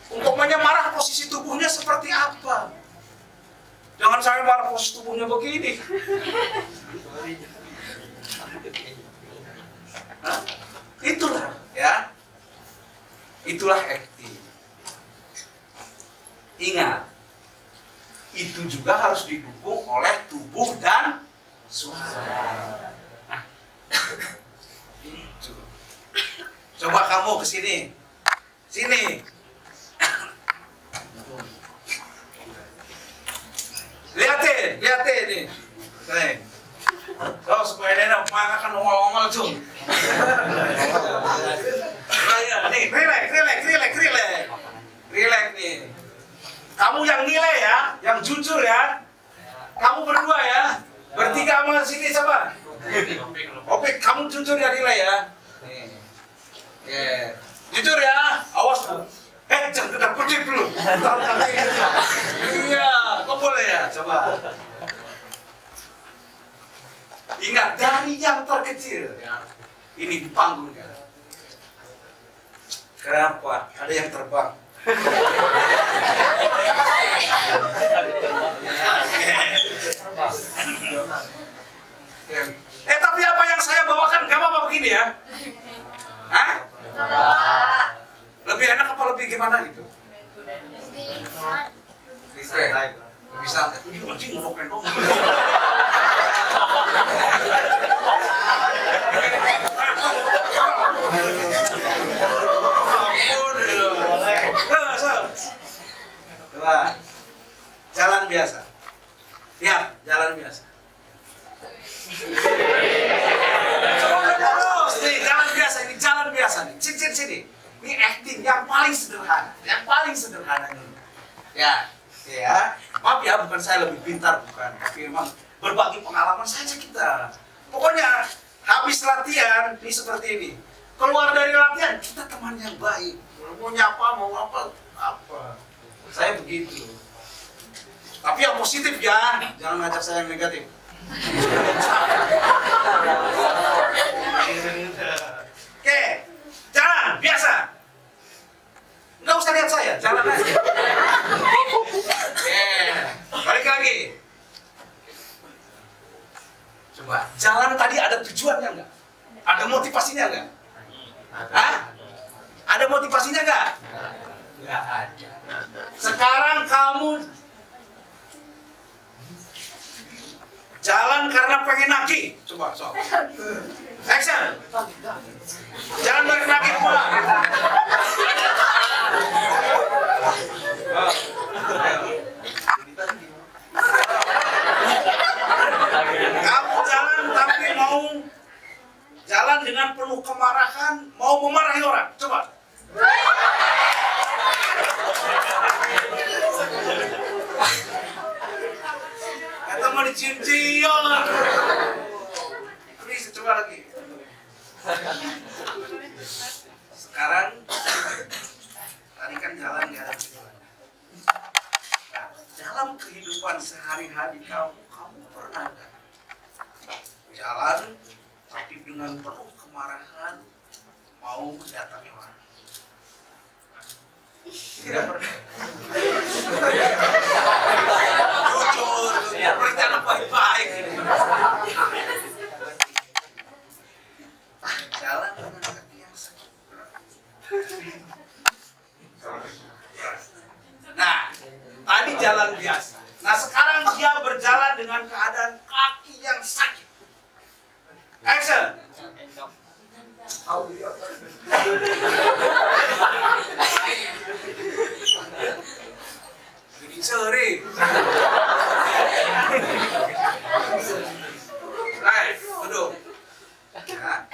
Umpamanya marah posisi tubuhnya seperti apa? Jangan sampai marah posisi tubuhnya begini. Hah? Itulah, ya. Itulah acting. Ingat. Itu juga harus didukung oleh tubuh dan suara. Coba kamu ke sini. Sini. Lihatin nih. Nih. Oh, supaya dia makan ongol-ongol cung. Nih, relax nih. Kamu yang nilai ya, yang jujur ya. Kamu berdua ya. Bertiga sama sini siapa? Opik, kamu jujur ya nilai ya. Nih. Yeah. Jujur ya, awas tuh. Jangan kena kutip dulu. Iya, kok boleh ya, coba. Ingat dari yang terkecil ya. Ini di panggung ya. Kenapa? Ada yang terbang. Tapi apa yang saya bawakan gak apa-apa begini ya? Hah? Lebih enak apa lebih gimana gitu? Bisa. Ini anjing ngomongin dong. Coba. Jalan biasa. Lihat, jalan biasa. Terus nih, jalan biasa ini, jalan biasa nih. Sini. Ini acting yang paling sederhana, ini. Ya. Maaf ya, bukan saya lebih pintar, bukan. Tapi memang berbagi pengalaman saja kita. Pokoknya habis latihan, ini seperti ini. Keluar dari latihan, kita teman yang baik. Mau nyapa, mau apa. Saya begitu. Tapi yang positif ya, jangan ngajak saya yang negatif. Oke, jalan biasa. Nggak usah lihat saya, jalan aja. Oke, balik lagi. Coba, jalan tadi ada tujuannya nggak? Ada motivasinya nggak? Hah? Ada motivasinya nggak? Nggak ada. Sekarang kamu jalan karena pengen nagih. Coba, so. Action. Jangan balik nagih pula. Kamu jalan tapi mau jalan dengan penuh kemarahan, mau memarahi orang. Coba. Kata mau dicium-cium. Please, coba lagi. Sekarang tadi kan jalan ya. Nah, dalam kehidupan sehari-hari kamu pernah nggak jalan tapi dengan penuh kemarahan mau mendatangi orang? Tidak pernah. Jujur, berjalan baik-baik. Jalan dengan kaki yang sakit. Nah, tadi jalan biasa. Nah, sekarang dia berjalan dengan keadaan kaki yang sakit. Action. Jadi sering. Baik, duduk. Ya.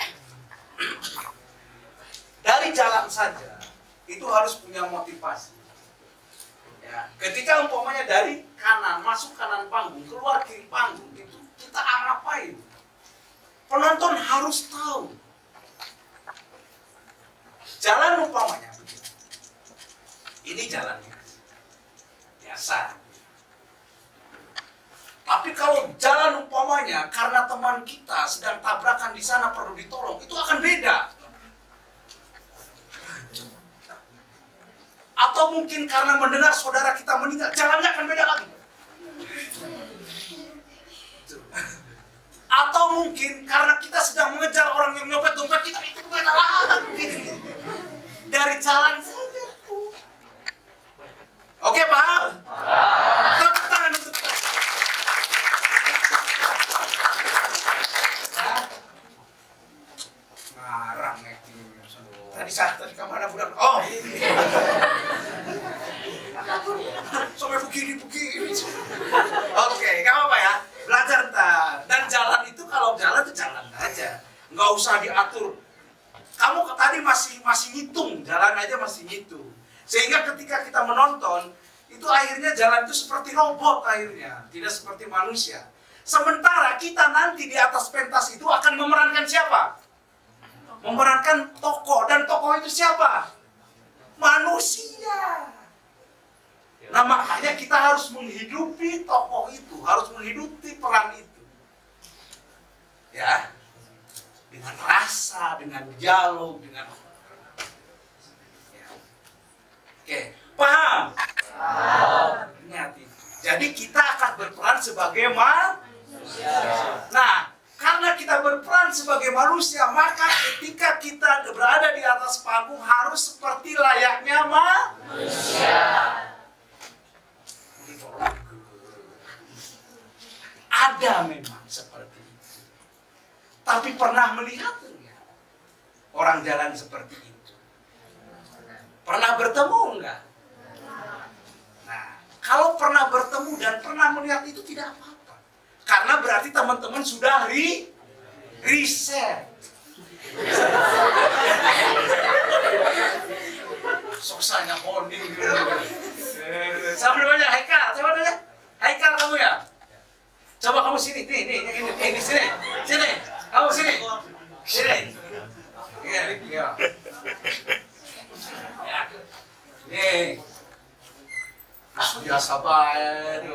Dari jalan saja itu harus punya motivasi. Ya. Ketika umpamanya dari kanan masuk kanan panggung, keluar kiri panggung, itu kita ngapain? Penonton harus tahu. Jalan umpamanya begini. Ini jalan biasa. Tapi kalau jalan umpamanya karena teman kita sedang tabrakan di sana perlu ditolong, itu akan beda. Atau mungkin karena mendengar saudara kita meninggal, jalannya akan beda lagi. Atau mungkin karena kita sedang mengejar orang yang nyopet dompet kita, itu beda lagi. Dari jalan saja. Oke, paham? Tepuk tangan untuk kita. Ngarang tadi kemana budak? Oh, sampai begini. Oke, gak apa-apa ya. Belajar ntar. Dan jalan itu kalau jalan itu jalan aja. Nggak usah diatur. Kamu tadi masih ngitung, jalan aja masih ngitung. Sehingga ketika kita menonton, itu akhirnya jalan itu seperti robot akhirnya, tidak seperti manusia. Sementara kita nanti di atas pentas itu akan memerankan siapa? Memerankan tokoh, dan tokoh itu siapa? Manusia. Nah, makanya kita harus menghidupi tokoh itu, harus menghidupi peran itu. Ya. Dengan rasa, dengan dialog, dengan ya. Oke, paham? Paham. Ingat itu. Jadi kita akan berperan sebagai manusia. Nah, karena kita berperan sebagai manusia, maka ketika kita berada di atas panggung harus seperti layaknya manusia. Ada memang seperti itu. Tapi pernah melihat enggak orang jalan seperti itu? Pernah bertemu enggak? Nah, kalau pernah bertemu dan pernah melihat itu tidak apa-apa. Karena berarti teman-teman sudah riset. Soksanya holding. Sampai banyak Haikal, coba deh. Haikal kamu ya? Coba kamu sini, ini sini. Kamu sini. Iya. Nih. Ya. biasa banget.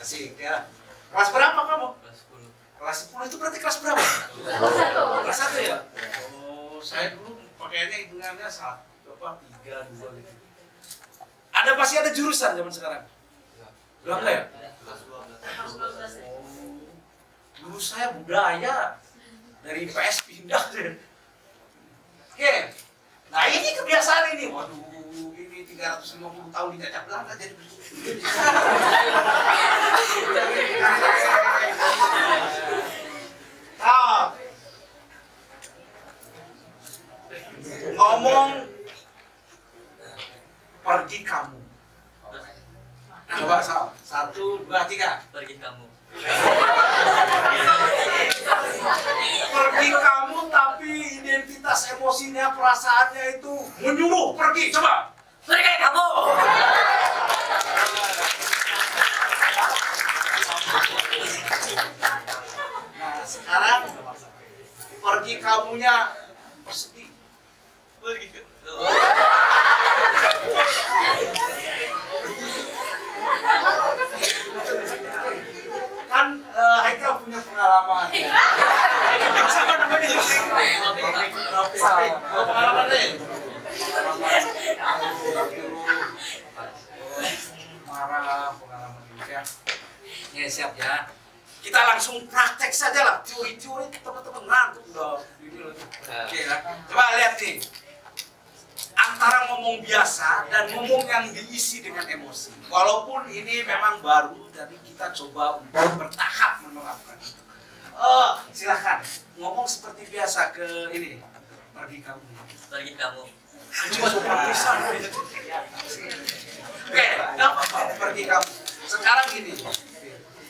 Asik ya. Kelas berapa kamu? Kelas 10. Kelas 10 itu berarti kelas berapa? Kelas 1 ya? Oh, saya dulu pakainya hitungannya 1, 3, 2 gitu. Ada pasti ada jurusan zaman sekarang? Udah enggak ya? Kelas 12. Oh, dulu saya budaya dari IPS pindah deh. Oke, nah ini kebiasaan ini. Waduh, ini 350 tahun dijajah Belanda jadi begini. Nah, ngomong pergi kamu. Coba Sal, 1, 2, 3. Pergi kamu. Pergi kamu tapi identitas emosinya, perasaannya itu menyuruh pergi. Coba. Pergi kamu. Nah, sekarang pergi kamunya bersedih. Pergi kamu. Kan Haikal punya pengalaman. Siapa namanya? Pengalaman deh. Marah, pengalaman ini ya. Ya siap ya. Kita langsung praktek saja lah. Teori-teori teman-teman ngantuk udah. Oke ya. Coba lihat nih. Antara ngomong biasa dan ngomong yang diisi dengan emosi. Walaupun ini memang baru, jadi kita coba untuk bertahap menerapkan. Oh, silahkan ngomong seperti biasa ke ini. Pergi kamu. Pergi kamu. Coba bisa. Oke, nggak apa-apa. Pergi kamu. Sekarang gini.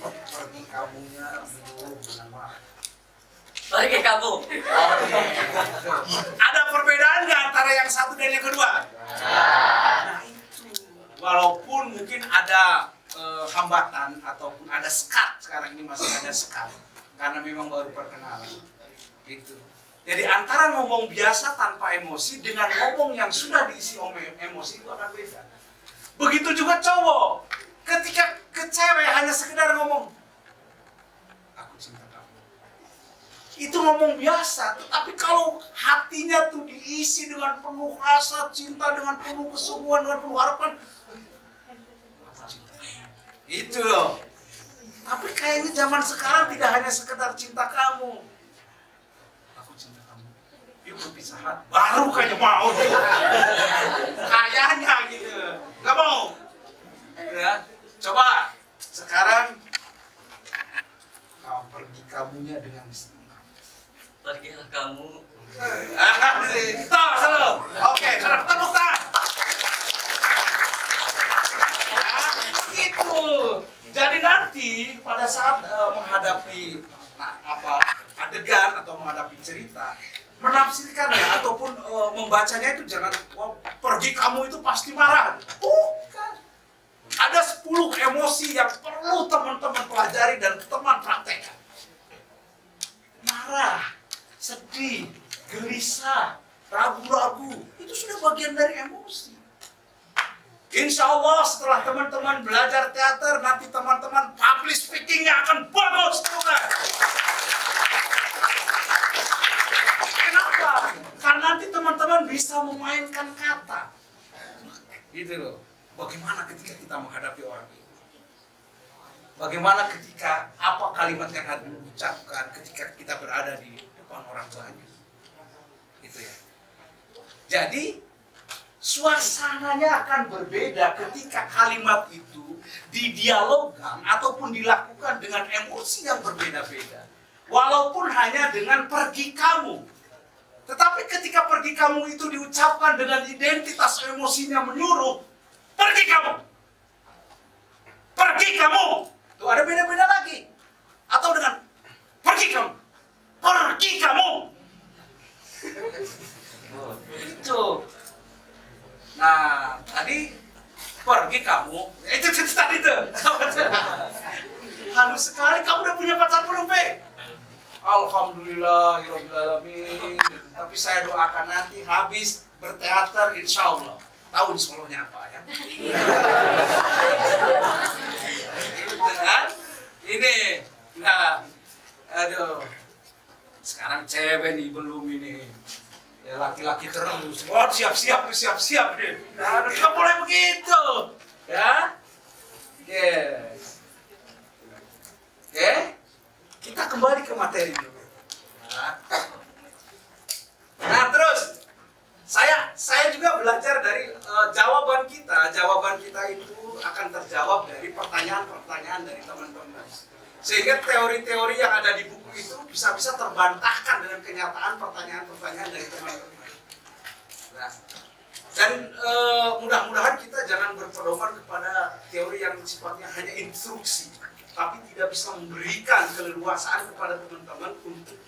Pergi kamunya belum dengan marah. Pergi kamu. Ada perbedaan nggak antara yang satu dan yang kedua? Nah itu. Walaupun mungkin ada hambatan ataupun ada sekat, sekarang ini masih ada sekat karena memang baru perkenalan. Gitu. Jadi antara ngomong biasa tanpa emosi dengan ngomong yang sudah diisi emosi itu akan beda. Begitu juga cowok. Ketika ke cewek hanya sekedar ngomong, aku cinta kamu. Itu ngomong biasa, tetapi kalau hatinya tuh diisi dengan penuh rasa cinta, dengan penuh kesungguhan, dengan penuh harapan, itu loh. Tapi kayaknya zaman sekarang tidak hanya sekedar cinta kamu. Aku cinta kamu. Yuk berpisah, baru kayaknya mau. Kayaknya gitu. Gak mau. Ya, coba sekarang kau pergi kamunya dengan senang. Pergilah kamu. Tahu selalu. Oke, sudah tepuk tangan. Ya, itu. Jadi nanti pada saat menghadapi adegan atau menghadapi cerita, menafsirkannya ataupun membacanya itu jangan pergi kamu itu pasti marah. Bukan. Ada 10 emosi yang perlu teman-teman pelajari dan teman praktekkan. Marah, sedih, gelisah, ragu-ragu, itu sudah bagian dari emosi. Insya Allah setelah teman-teman belajar teater, nanti teman-teman public speakingnya akan bagus. Kenapa? Karena nanti teman-teman bisa memainkan kata. Gitu loh. Bagaimana ketika kita menghadapi orang ini? Bagaimana ketika apa kalimat yang harus diucapkan ketika kita berada di depan orang tuanya? Gitu ya. Jadi suasananya akan berbeda ketika kalimat itu didialogkan ataupun dilakukan dengan emosi yang berbeda-beda. Walaupun hanya dengan pergi kamu. Tetapi ketika pergi kamu itu diucapkan dengan identitas emosinya menyuruh, pergi kamu. Pergi kamu. Tuh ada beda-beda lagi. Atau dengan pergi kamu. Pergi kamu. Itu. Nah, tadi pergi kamu. Itu tadi tuh. Halus sekali, kamu udah punya pacar belum, Pe? Alhamdulillahirrahmanirrahim. Tapi saya doakan nanti habis berteater, insya Allah Tahu di Solonya apa ya? Kan? Ini, nah, aduh, sekarang cewek nih belum ini, ya laki-laki terus, wah siap-siap nih, nah, nggak boleh begitu, ya, Oke, kita kembali ke materi dulu. Nah, terus saya juga belajar dari jawaban kita itu akan terjawab dari pertanyaan-pertanyaan dari teman-teman. Sehingga teori-teori yang ada di buku itu bisa terbantahkan dengan kenyataan pertanyaan-pertanyaan dari teman-teman. Nah, dan mudah-mudahan kita jangan berpedoman kepada teori yang sifatnya hanya instruksi, tapi tidak bisa memberikan keleluasaan kepada teman-teman untuk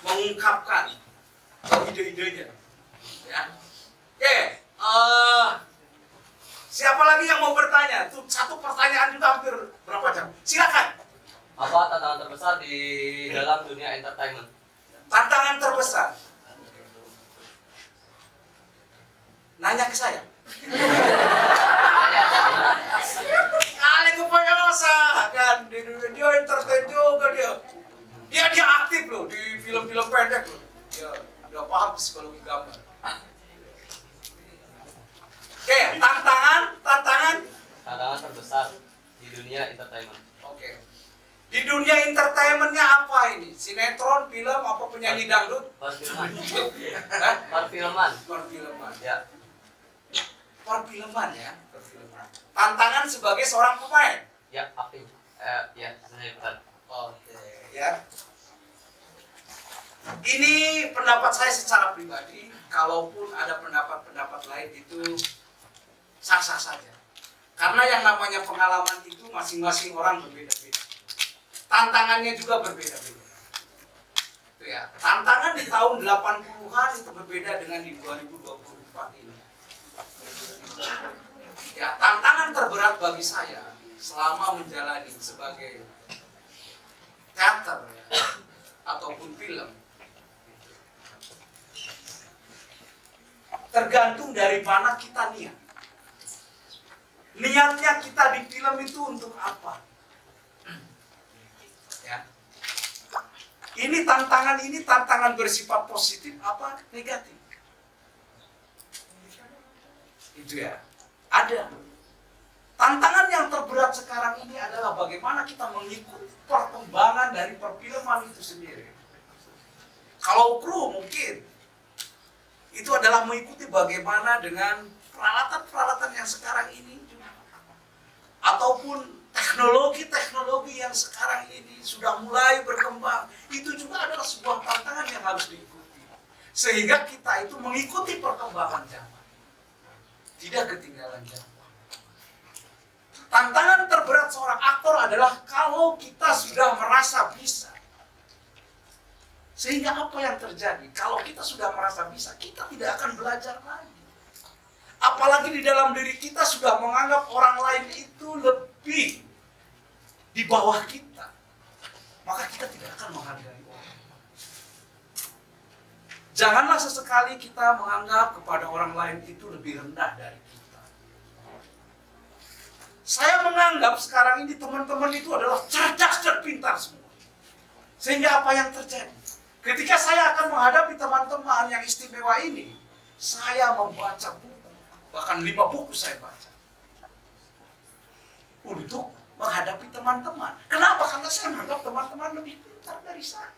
mengungkapkan ide-idenya. Ya. Oke, siapa lagi yang mau bertanya? Tuh satu pertanyaan juga hampir berapa jam? Silakan. Apa tantangan terbesar di dalam dunia entertainment? Tantangan terbesar. Nanya ke saya. Kali kepayosa kan dia entertain juga dia aktif loh di film-film pendek loh. Dia paham psikologi gambar. Oke, tantangan Tantangan terbesar di dunia entertainment. Oke. Di dunia entertainmentnya apa ini? Sinetron, film, apa penyanyi dangdut? Perfilman. Hah? Perfilman. Perfilman. Ya. Perfilman ya. Perfilman. Tantangan sebagai seorang pemain. Ya, aktif. Ya, saya betul. Oke, ya. Ini pendapat saya secara pribadi. Kalaupun ada pendapat-pendapat lain itu sah-sah saja. Karena yang namanya pengalaman itu masing-masing orang berbeda-beda. Tantangannya juga berbeda-beda. Itu ya. Tantangan di tahun 80-an itu berbeda dengan di 2024 ini. Ya, tantangan terberat bagi saya selama menjalani sebagai teater ya, ataupun film tergantung dari mana kita niat. Niatnya kita di film itu untuk apa? Ya. Ini tantangan bersifat positif apa negatif? Itu ya. Ada. Tantangan yang terberat sekarang ini adalah bagaimana kita mengikuti perkembangan dari perfilman itu sendiri. Kalau kru mungkin itu adalah mengikuti bagaimana dengan peralatan-peralatan yang sekarang ini juga. Ataupun teknologi-teknologi yang sekarang ini sudah mulai berkembang. Itu juga adalah sebuah tantangan yang harus diikuti. Sehingga kita itu mengikuti perkembangan zaman. Tidak ketinggalan zaman. Tantangan terberat seorang aktor adalah kalau kita sudah merasa bisa. Sehingga apa yang terjadi? Kalau kita sudah merasa bisa, kita tidak akan belajar lagi. Apalagi di dalam diri kita sudah menganggap orang lain itu lebih di bawah kita. Maka kita tidak akan menghargai orang. Janganlah sesekali kita menganggap kepada orang lain itu lebih rendah dari kita. Saya menganggap sekarang ini teman-teman itu adalah cerdas dan pintar semua. Sehingga apa yang terjadi? Ketika saya akan menghadapi teman-teman yang istimewa ini, saya membaca buku, bahkan 5 buku saya baca. Untuk menghadapi teman-teman. Kenapa? Karena saya menganggap teman-teman lebih pintar dari saya.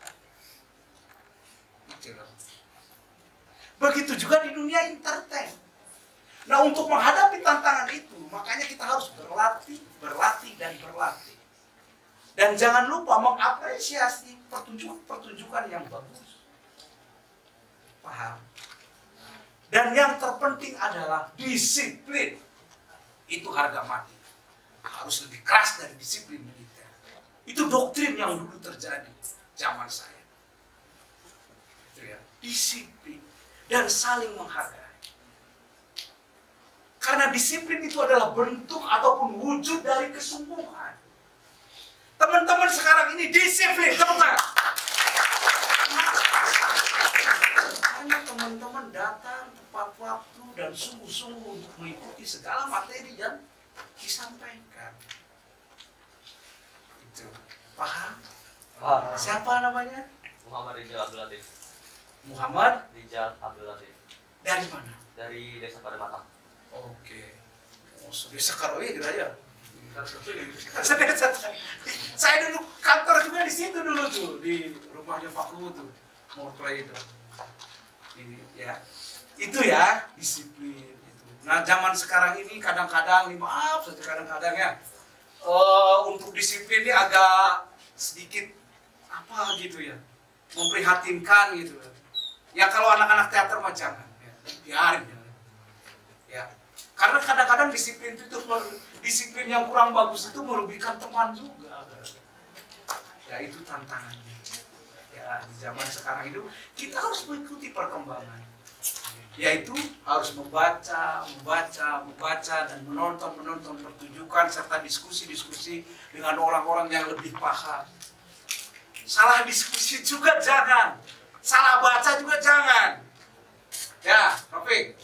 Begitu juga di dunia entertain. Nah, untuk menghadapi tantangan itu, makanya kita harus berlatih, dan berlatih. Dan jangan lupa mengapresiasi pertunjukan yang bagus. Paham? Dan yang terpenting adalah disiplin. Itu harga mati. Harus lebih keras dari disiplin militer. Itu doktrin yang dulu terjadi zaman saya. Itu ya, disiplin dan saling menghargai. Karena disiplin itu adalah bentuk ataupun wujud dari kesungguhan. Teman-teman sekarang ini disiplin, teman-teman. Karena teman-teman datang tepat waktu. waktu dan sungguh-sungguh untuk mengikuti segala materi yang disampaikan. Itu paham? Siapa namanya? Muhammad Rijal Abdul Latif. Muhammad Rijal Abdul Latif. dari mana? Dari Desa Padematang. Oke. Oh, desa Karowe gitu aja. Saya dulu kantor juga di situ dulu tuh, di rumahnya Pak Luhut tuh, Morplay itu. Ini ya, itu ya disiplin itu. Nah zaman sekarang ini kadang-kadang, maaf saja kadang-kadang ya, untuk disiplin ini agak sedikit apa gitu ya, memprihatinkan gitu. Ya kalau anak-anak teater mah jangan, ya, biarin ya. Karena kadang-kadang disiplin itu disiplin yang kurang bagus itu merugikan teman juga. Ya itu tantangannya. Ya di zaman sekarang itu kita harus mengikuti perkembangan. Yaitu harus membaca dan menonton pertunjukan serta diskusi dengan orang-orang yang lebih paham. Salah diskusi juga jangan. Salah baca juga jangan. Ya, Rafiq.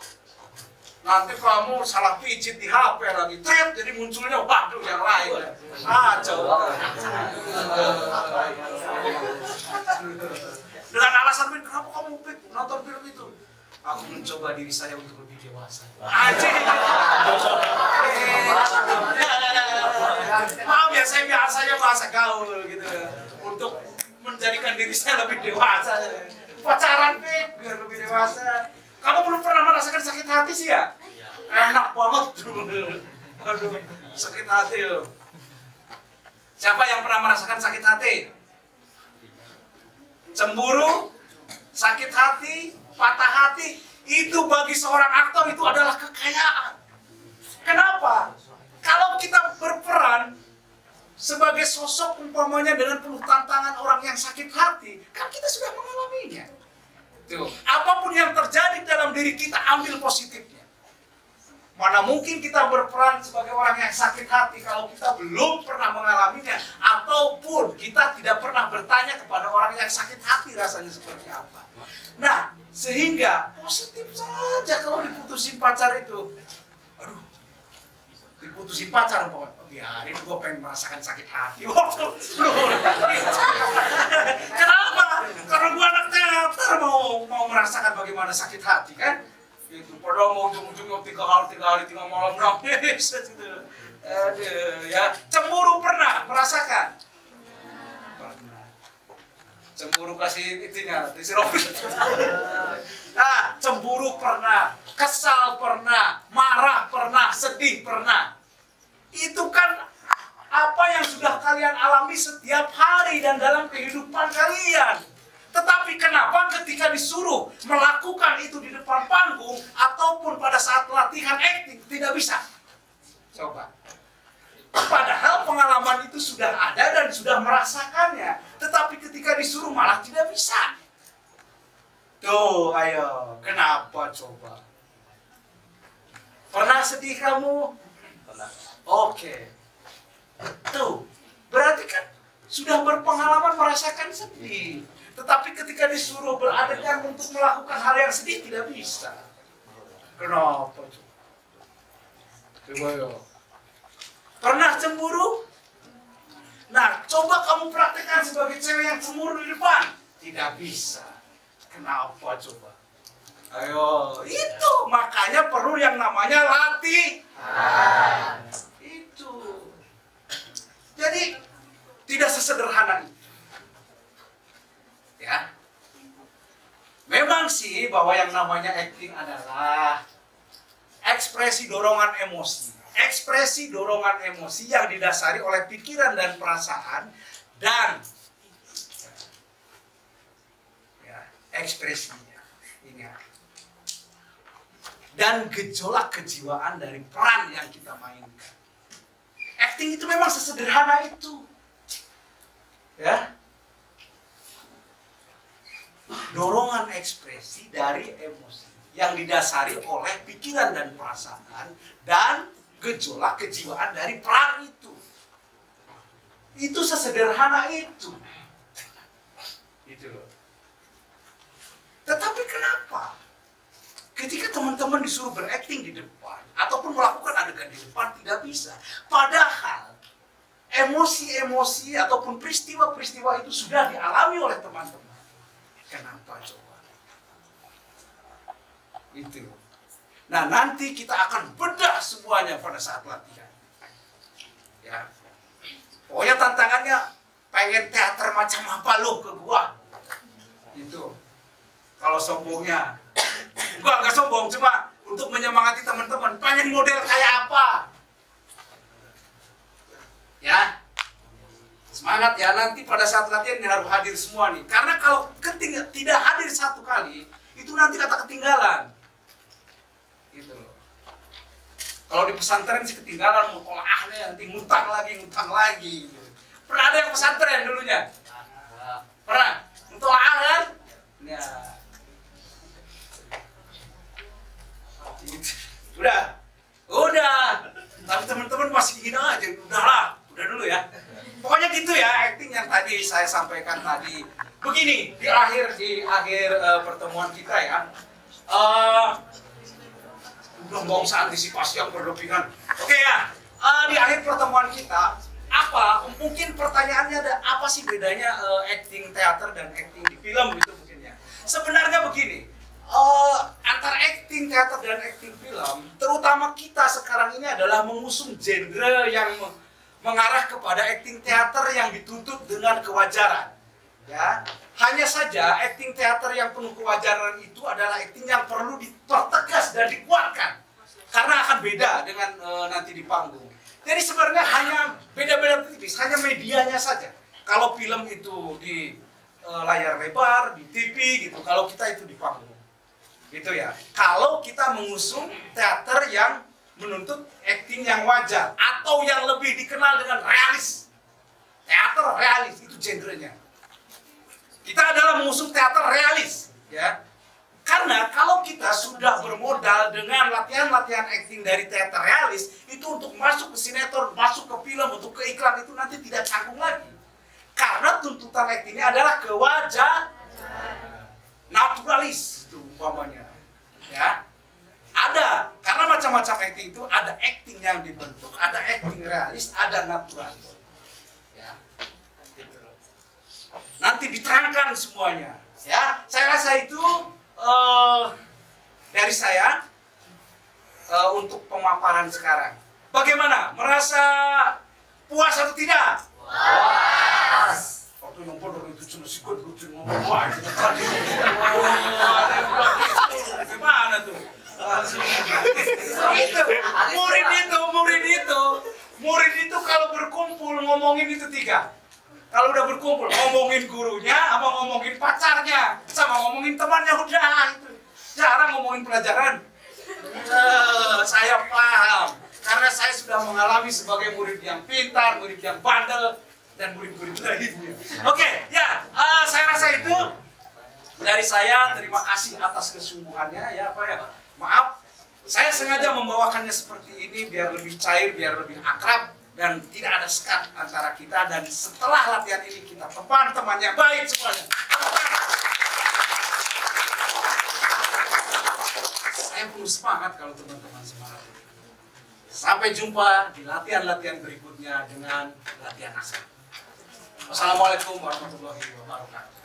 Nanti kamu salah pijit di HP lagi, tret, jadi munculnya waduh yang lain. Coba. Dengan alasan kenapa kamu nonton film itu? Aku mencoba diri saya untuk lebih dewasa. Maaf ya, saya biasanya bahasa gaul gitu. Untuk menjadikan diri saya lebih dewasa. Pacaran, biar lebih dewasa. Kamu belum pernah merasakan sakit hati sih ya? Enak banget tuh. Aduh, sakit hati loh. Siapa yang pernah merasakan sakit hati? Cemburu, sakit hati, patah hati, itu bagi seorang aktor itu adalah kekayaan. Kenapa? Kalau kita berperan sebagai sosok umpamanya dengan penuh tantangan orang yang sakit hati, kan kita sudah mengalaminya. Tuh, apapun yang terjadi dalam diri kita ambil positifnya. Mana mungkin kita berperan sebagai orang yang sakit hati kalau kita belum pernah mengalaminya, ataupun kita tidak pernah bertanya kepada orang yang sakit hati rasanya seperti apa. Nah, sehingga positif saja kalau diputusin pacar itu. Aduh, diputusin pacar umpamanya, biarin gue pengen merasakan sakit hati. Kenapa? Karena gue anak teater mau merasakan bagaimana sakit hati kan? Itu padahal mau ujung-ujungnya 3 hari 3 malam nangis gitu. Aduh ya, cemburu pernah merasakan? Pernah. Cemburu kasih itunya, disirofin. Nah, cemburu pernah, kesal pernah, marah pernah, sedih pernah. Itu kan apa yang sudah kalian alami setiap hari dan dalam kehidupan kalian. Tetapi kenapa ketika disuruh melakukan itu di depan panggung ataupun pada saat latihan akting tidak bisa? Coba. Padahal pengalaman itu sudah ada dan sudah merasakannya. Tetapi ketika disuruh malah tidak bisa. Tuh, ayo. Kenapa coba? Pernah sedih kamu? Pernah. Oke. Tuh, berarti kan sudah berpengalaman merasakan sedih. Tetapi ketika disuruh beradegan untuk melakukan hal yang sedih tidak bisa. Kenapa? Coba ya. Pernah cemburu? Nah, coba kamu praktekkan sebagai cewek yang cemburu di depan. Tidak bisa. Kenapa coba? Ayo, itu makanya perlu yang namanya latihan. Itu. Jadi tidak sesederhana itu. Ya. Memang sih bahwa yang namanya acting adalah ekspresi dorongan emosi. Ekspresi dorongan emosi yang didasari oleh pikiran dan perasaan dan ya, ekspresinya. Ini ya. Dan gejolak kejiwaan dari peran yang kita mainkan. Acting itu memang sesederhana itu. Ya. Dorongan ekspresi dari emosi yang didasari oleh pikiran dan perasaan dan gejolak kejiwaan dari peran itu. Itu sesederhana itu. Gitu loh. Tetapi kenapa? Ketika teman-teman disuruh berakting di depan ataupun melakukan adegan di depan tidak bisa. Padahal emosi-emosi ataupun peristiwa-peristiwa itu sudah dialami oleh teman-teman. Kenapa coba? Itu. Nah, nanti kita akan bedah semuanya pada saat latihan. Ya. Pokoknya tantangannya pengen teater macam apa lo ke gua. Itu. Kalau sombongnya, gua nggak sombong, cuma untuk menyemangati teman-teman. Pengen model kayak apa? Ya, semangat ya. Nanti pada saat latihan ini harus hadir semua nih. Karena kalau tidak hadir satu kali, itu nanti kata ketinggalan. Gitu loh. Kalau di pesantren sih ketinggalan, mau tolaknya nanti ngutang lagi. Gitu. Pernah ada yang pesantren dulunya? Pernah? Tolak kan? Ya. Udah. Tapi teman-teman masih ingin aja, udah dulu ya. Pokoknya gitu ya, acting yang tadi saya sampaikan tadi. Begini, di akhir pertemuan kita ya. Udah nggak usah antisipasi yang berlebihan. Oke ya, di akhir pertemuan kita, mungkin pertanyaannya ada apa sih bedanya acting teater dan acting di film gitu mungkin ya. Sebenarnya begini, antara acting teater dan acting film, terutama kita sekarang ini adalah mengusung genre yang mengarah kepada acting teater yang dituntut dengan kewajaran. Ya, hanya saja acting teater yang penuh kewajaran itu adalah acting yang perlu dipertegas dan dikuatkan karena akan beda dengan nanti di panggung. Jadi sebenarnya hanya beda-beda tipis, hanya medianya saja. Kalau film itu di layar lebar, di TV gitu, kalau kita itu di panggung. Gitu ya. Kalau kita mengusung teater yang menuntut acting yang wajar atau yang lebih dikenal dengan realis. Teater realis itu genrenya. Kita adalah mengusung teater realis, ya. Karena kalau kita sudah bermodal dengan latihan-latihan acting dari teater realis, itu untuk masuk ke sinetron, masuk ke film, untuk ke iklan itu nanti tidak canggung lagi. Karena tuntutan actingnya adalah kewajaran, naturalis itu umpamanya, ya. Ada, karena macam-macam acting itu ada acting yang dibentuk, ada acting realis, ada naturalis. Ya. Nanti diterangkan semuanya, ya. Saya rasa itu dari saya untuk pemaparan sekarang. Bagaimana? Merasa puas atau tidak? Puas. Waktu nombor itu cuma sikut ngomong wah itu tadi. Gimana tuh? Murid itu kalau berkumpul ngomongin itu tiga. Kalau udah berkumpul, ngomongin gurunya, sama ngomongin pacarnya, sama ngomongin temannya, udah itu. Jarang ngomongin pelajaran. Saya paham, karena saya sudah mengalami sebagai murid yang pintar, murid yang bandel, dan murid-murid lainnya. Oke, ya, saya rasa itu dari saya. Terima kasih atas kesungguhannya, ya Pak ya. Maaf, saya sengaja membawakannya seperti ini biar lebih cair, biar lebih akrab. Dan tidak ada sekat antara kita, dan setelah latihan ini kita teman-temannya baik semuanya. Saya penuh semangat kalau teman-teman semangat. Sampai jumpa di latihan-latihan berikutnya dengan latihan naskah. Wassalamualaikum warahmatullahi wabarakatuh.